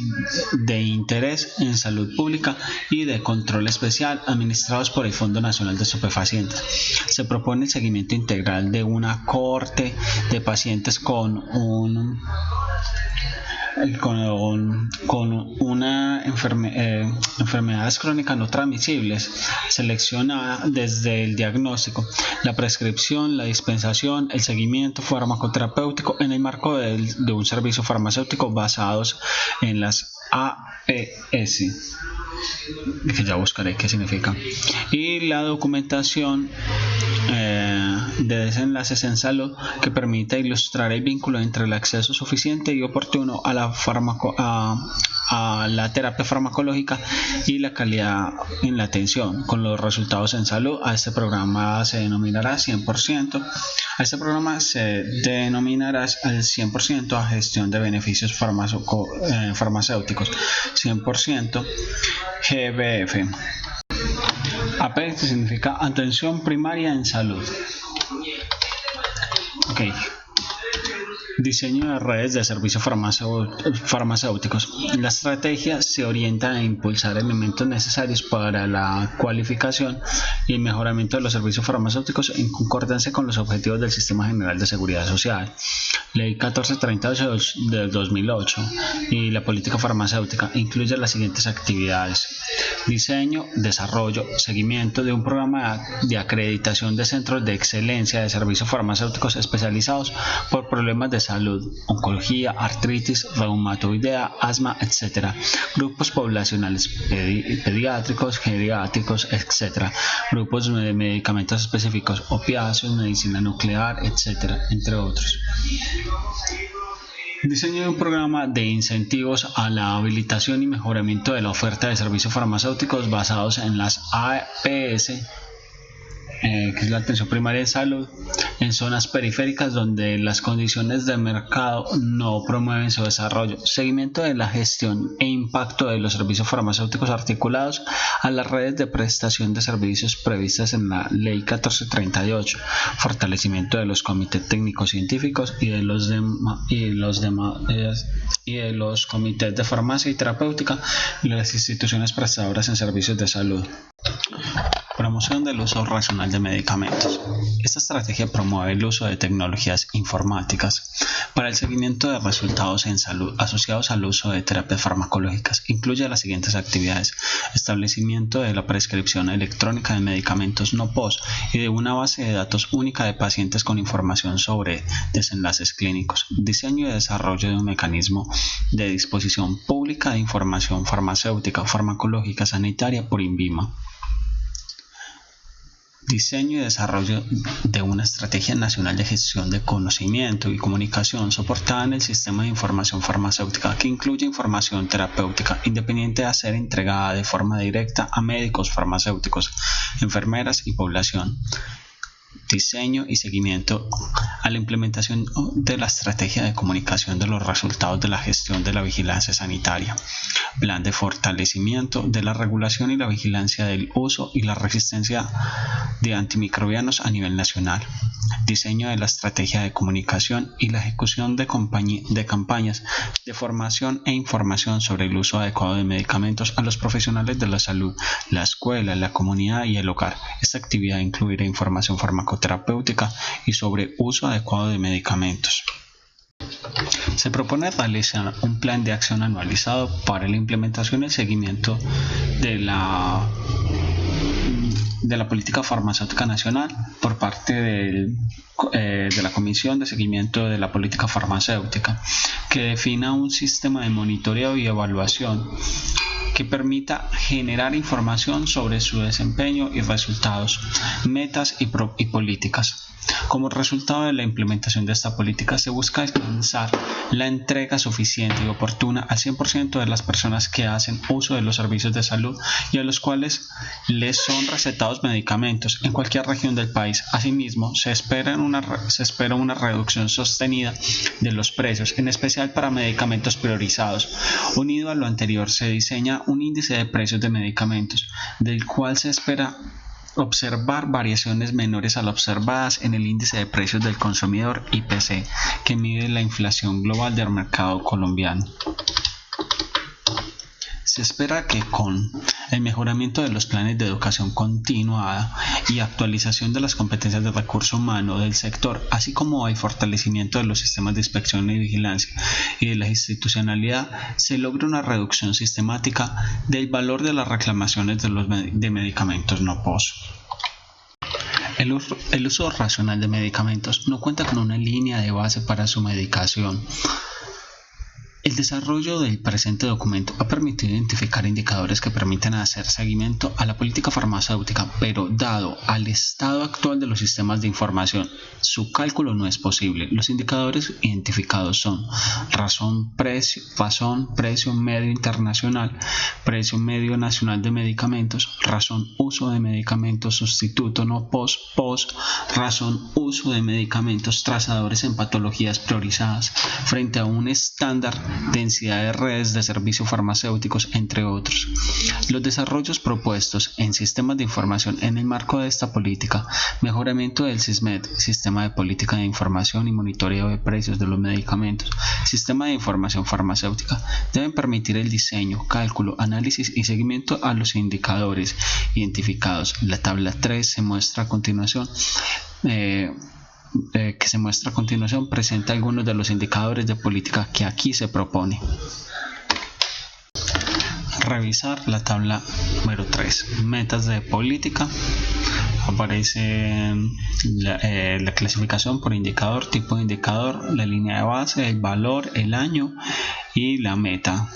de interés en salud pública y de control especial administrados por el Fondo Nacional de Estupefacientes. Se propone el seguimiento integral de una cohorte de pacientes con enfermedades crónicas no transmisibles, seleccionada desde el diagnóstico, la prescripción, la dispensación, el seguimiento farmacoterapéutico en el marco de un servicio farmacéutico basados en las APS, que ya buscaré qué significa, y la documentación de desenlaces en salud que permita ilustrar el vínculo entre el acceso suficiente y oportuno a la terapia farmacológica y la calidad en la atención con los resultados en salud. A este programa se denominará 100%. A este programa se denominará al 100% a gestión de beneficios farmacéuticos, 100% GBF. APS significa atención primaria en salud. Okay. Diseño de redes de servicios farmacéuticos. La estrategia se orienta a impulsar elementos necesarios para la cualificación y el mejoramiento de los servicios farmacéuticos en concordancia con los objetivos del Sistema General de Seguridad Social, Ley 1438 del 2008, y la política farmacéutica. Incluye las siguientes actividades: diseño, desarrollo, seguimiento de un programa de acreditación de centros de excelencia de servicios farmacéuticos especializados por problemas de salud, oncología, artritis, reumatoidea, asma, etc. Grupos poblacionales pediátricos, geriátricos, etc. Grupos de medicamentos específicos, opiáceos, medicina nuclear, etc., entre otros. Diseño de un programa de incentivos a la habilitación y mejoramiento de la oferta de servicios farmacéuticos basados en las APS, que es la atención primaria de salud, en zonas periféricas donde las condiciones de mercado no promueven su desarrollo. Seguimiento de la gestión e impacto de los servicios farmacéuticos articulados a las redes de prestación de servicios previstas en la Ley 1438. Fortalecimiento de los comités técnicos científicos y de los comités de farmacia y terapéutica y las instituciones prestadoras en servicios de salud. Promoción del uso racional de medicamentos. Esta estrategia promueve el uso de tecnologías informáticas para el seguimiento de resultados en salud asociados al uso de terapias farmacológicas. Incluye las siguientes actividades: establecimiento de la prescripción electrónica de medicamentos no POS y de una base de datos única de pacientes con información sobre desenlaces clínicos, diseño y desarrollo de un mecanismo de disposición pública de información farmacéutica, farmacológica, sanitaria por INVIMA. Diseño y desarrollo de una estrategia nacional de gestión de conocimiento y comunicación soportada en el sistema de información farmacéutica que incluye información terapéutica independiente a ser entregada de forma directa a médicos, farmacéuticos, enfermeras y población. Diseño y seguimiento a la implementación de la estrategia de comunicación de los resultados de la gestión de la vigilancia sanitaria. Plan de fortalecimiento de la regulación y la vigilancia del uso y la resistencia de antimicrobianos a nivel nacional. Diseño de la estrategia de comunicación y la ejecución de campañas de formación e información sobre el uso adecuado de medicamentos a los profesionales de la salud, la escuela, la comunidad y el hogar. Esta actividad incluirá información farmacoterapéutica y sobre uso adecuado de medicamentos. Se propone realizar un plan de acción anualizado para la implementación y el seguimiento de la política farmacéutica nacional por parte de la Comisión de Seguimiento de la Política Farmacéutica, que defina un sistema de monitoreo y evaluación que permita generar información sobre su desempeño y resultados, metas y políticas. Como resultado de la implementación de esta política, se busca alcanzar la entrega suficiente y oportuna al 100% de las personas que hacen uso de los servicios de salud y a los cuales les son recetados medicamentos en cualquier región del país. Asimismo, se espera una reducción sostenida de los precios, en especial para medicamentos priorizados. Unido a lo anterior, se diseña un índice de precios de medicamentos, del cual se espera observar variaciones menores a las observadas en el índice de precios del consumidor IPC, que mide la inflación global del mercado colombiano. Se espera que con el mejoramiento de los planes de educación continuada y actualización de las competencias de recurso humano del sector, así como el fortalecimiento de los sistemas de inspección y vigilancia y de la institucionalidad, se logre una reducción sistemática del valor de las reclamaciones de medicamentos no POS. El uso racional de medicamentos no cuenta con una línea de base para su medicación. El desarrollo del presente documento ha permitido identificar indicadores que permiten hacer seguimiento a la política farmacéutica, pero dado al estado actual de los sistemas de información, su cálculo no es posible. Los indicadores identificados son razón precio medio internacional, precio medio nacional de medicamentos, razón uso de medicamentos sustituto no POS, razón uso de medicamentos trazadores en patologías priorizadas frente a un estándar, densidad de redes de servicios farmacéuticos, entre otros. Los desarrollos propuestos en sistemas de información en el marco de esta política, mejoramiento del SISMED, Sistema de Política de Información y Monitoreo de Precios de los Medicamentos, Sistema de Información Farmacéutica, deben permitir el diseño, cálculo, análisis y seguimiento a los indicadores identificados. La tabla 3 se muestra a continuación. Presenta algunos de los indicadores de política que aquí se propone. Revisar la tabla número 3. Metas de política. Aparece la clasificación por indicador, tipo de indicador, la línea de base, el valor, el año y la meta.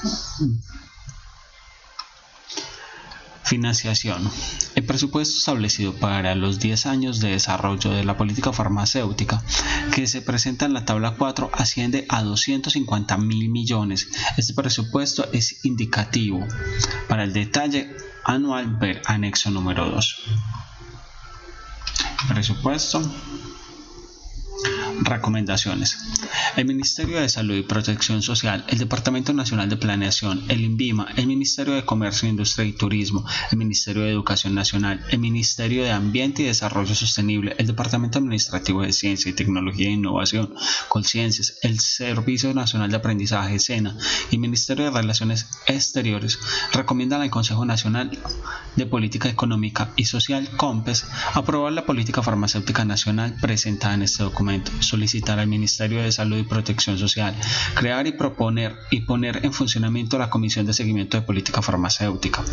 Financiación. El presupuesto establecido para los 10 años de desarrollo de la política farmacéutica, que se presenta en la tabla 4, asciende a 250.000 millones. Este presupuesto es indicativo. Para el detalle anual, ver anexo número 2. Presupuesto. Recomendaciones. El Ministerio de Salud y Protección Social, el Departamento Nacional de Planeación, el INVIMA, el Ministerio de Comercio, Industria y Turismo, el Ministerio de Educación Nacional, el Ministerio de Ambiente y Desarrollo Sostenible, el Departamento Administrativo de Ciencia y Tecnología e Innovación, Colciencias, el Servicio Nacional de Aprendizaje, SENA, y el Ministerio de Relaciones Exteriores recomiendan al Consejo Nacional de Política Económica y Social, COMPES, aprobar la política farmacéutica nacional presentada en este documento, solicitar al Ministerio de Salud y Protección Social crear y proponer y poner en funcionamiento la Comisión de Seguimiento de Política Farmacéutica,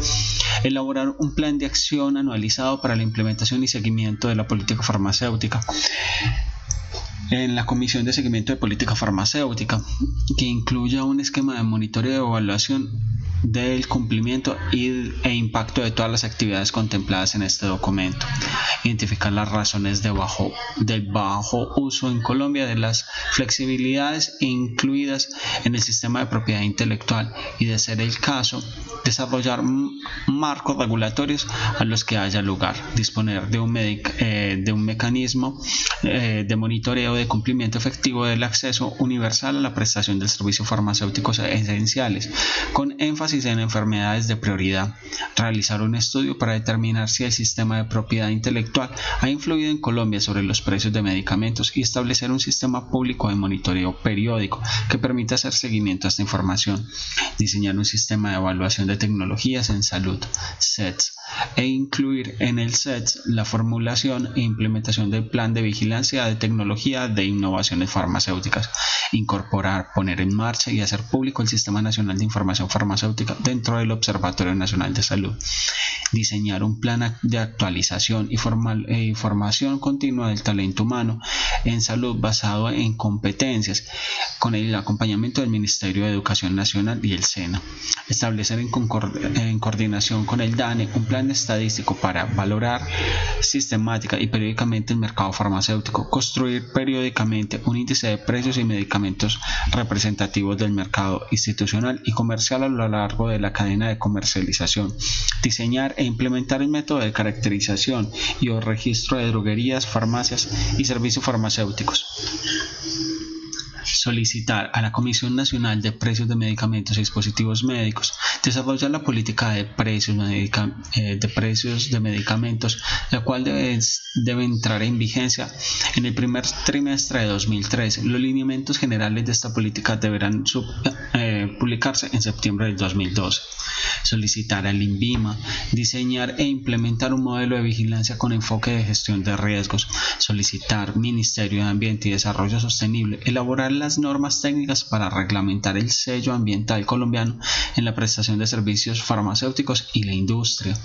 elaborar un plan de acción anualizado para la implementación y seguimiento de la política farmacéutica en la Comisión de Seguimiento de Política Farmacéutica, que incluya un esquema de monitoreo y evaluación del cumplimiento e impacto de todas las actividades contempladas en este documento, identificar las razones del bajo uso en Colombia de las flexibilidades incluidas en el sistema de propiedad intelectual y, de ser el caso, desarrollar marcos regulatorios a los que haya lugar, disponer de un mecanismo de monitoreo de cumplimiento efectivo del acceso universal a la prestación de servicios farmacéuticos esenciales, con énfasis en enfermedades de prioridad, realizar un estudio para determinar si el sistema de propiedad intelectual ha influido en Colombia sobre los precios de medicamentos y establecer un sistema público de monitoreo periódico que permita hacer seguimiento a esta información, diseñar un sistema de evaluación de tecnologías en salud, SETS, e incluir en el SETS la formulación e implementación del plan de vigilancia de tecnología de innovaciones farmacéuticas, incorporar, poner en marcha y hacer público el Sistema Nacional de Información Farmacéutica dentro del Observatorio Nacional de Salud, diseñar un plan de actualización y formación continua del talento humano en salud basado en competencias, con el acompañamiento del Ministerio de Educación Nacional y el SENA, establecer en coordinación con el DANE un plan estadístico para valorar sistemática y periódicamente el mercado farmacéutico, construir periódicamente un índice de precios y medicamentos representativos del mercado institucional y comercial a lo largo de la cadena de comercialización, diseñar e implementar el método de caracterización y o registro de droguerías, farmacias y servicios farmacéuticos. Solicitar a la Comisión Nacional de Precios de Medicamentos y Dispositivos Médicos desarrollar la política de precios de medicamentos, la cual debe entrar en vigencia en el primer trimestre de 2013. Los lineamientos generales de esta política deberán publicarse en septiembre del 2012. Solicitar al INVIMA diseñar e implementar un modelo de vigilancia con enfoque de gestión de riesgos. Solicitar Ministerio de Ambiente y Desarrollo Sostenible elaborar las normas técnicas para reglamentar el sello ambiental colombiano en la prestación de servicios farmacéuticos y la industria.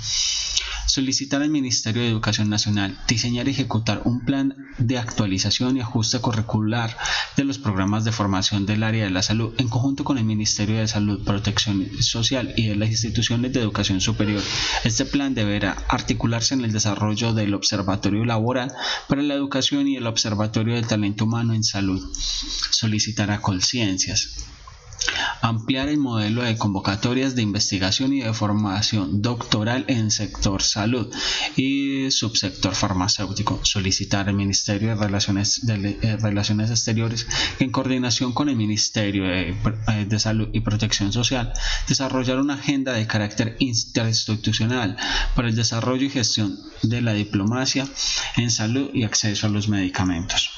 Solicitar al Ministerio de Educación Nacional diseñar y ejecutar un plan de actualización y ajuste curricular de los programas de formación del área de la salud en conjunto con el Ministerio de Salud, Protección Social y de las instituciones de educación superior. Este plan deberá articularse en el desarrollo del Observatorio Laboral para la Educación y el Observatorio del Talento Humano en Salud. Solicitar a Colciencias ampliar el modelo de convocatorias de investigación y de formación doctoral en sector salud y subsector farmacéutico. Solicitar al Ministerio de Relaciones Exteriores que en coordinación con el Ministerio de Salud y Protección Social desarrollar una agenda de carácter interinstitucional para el desarrollo y gestión de la diplomacia en salud y acceso a los medicamentos.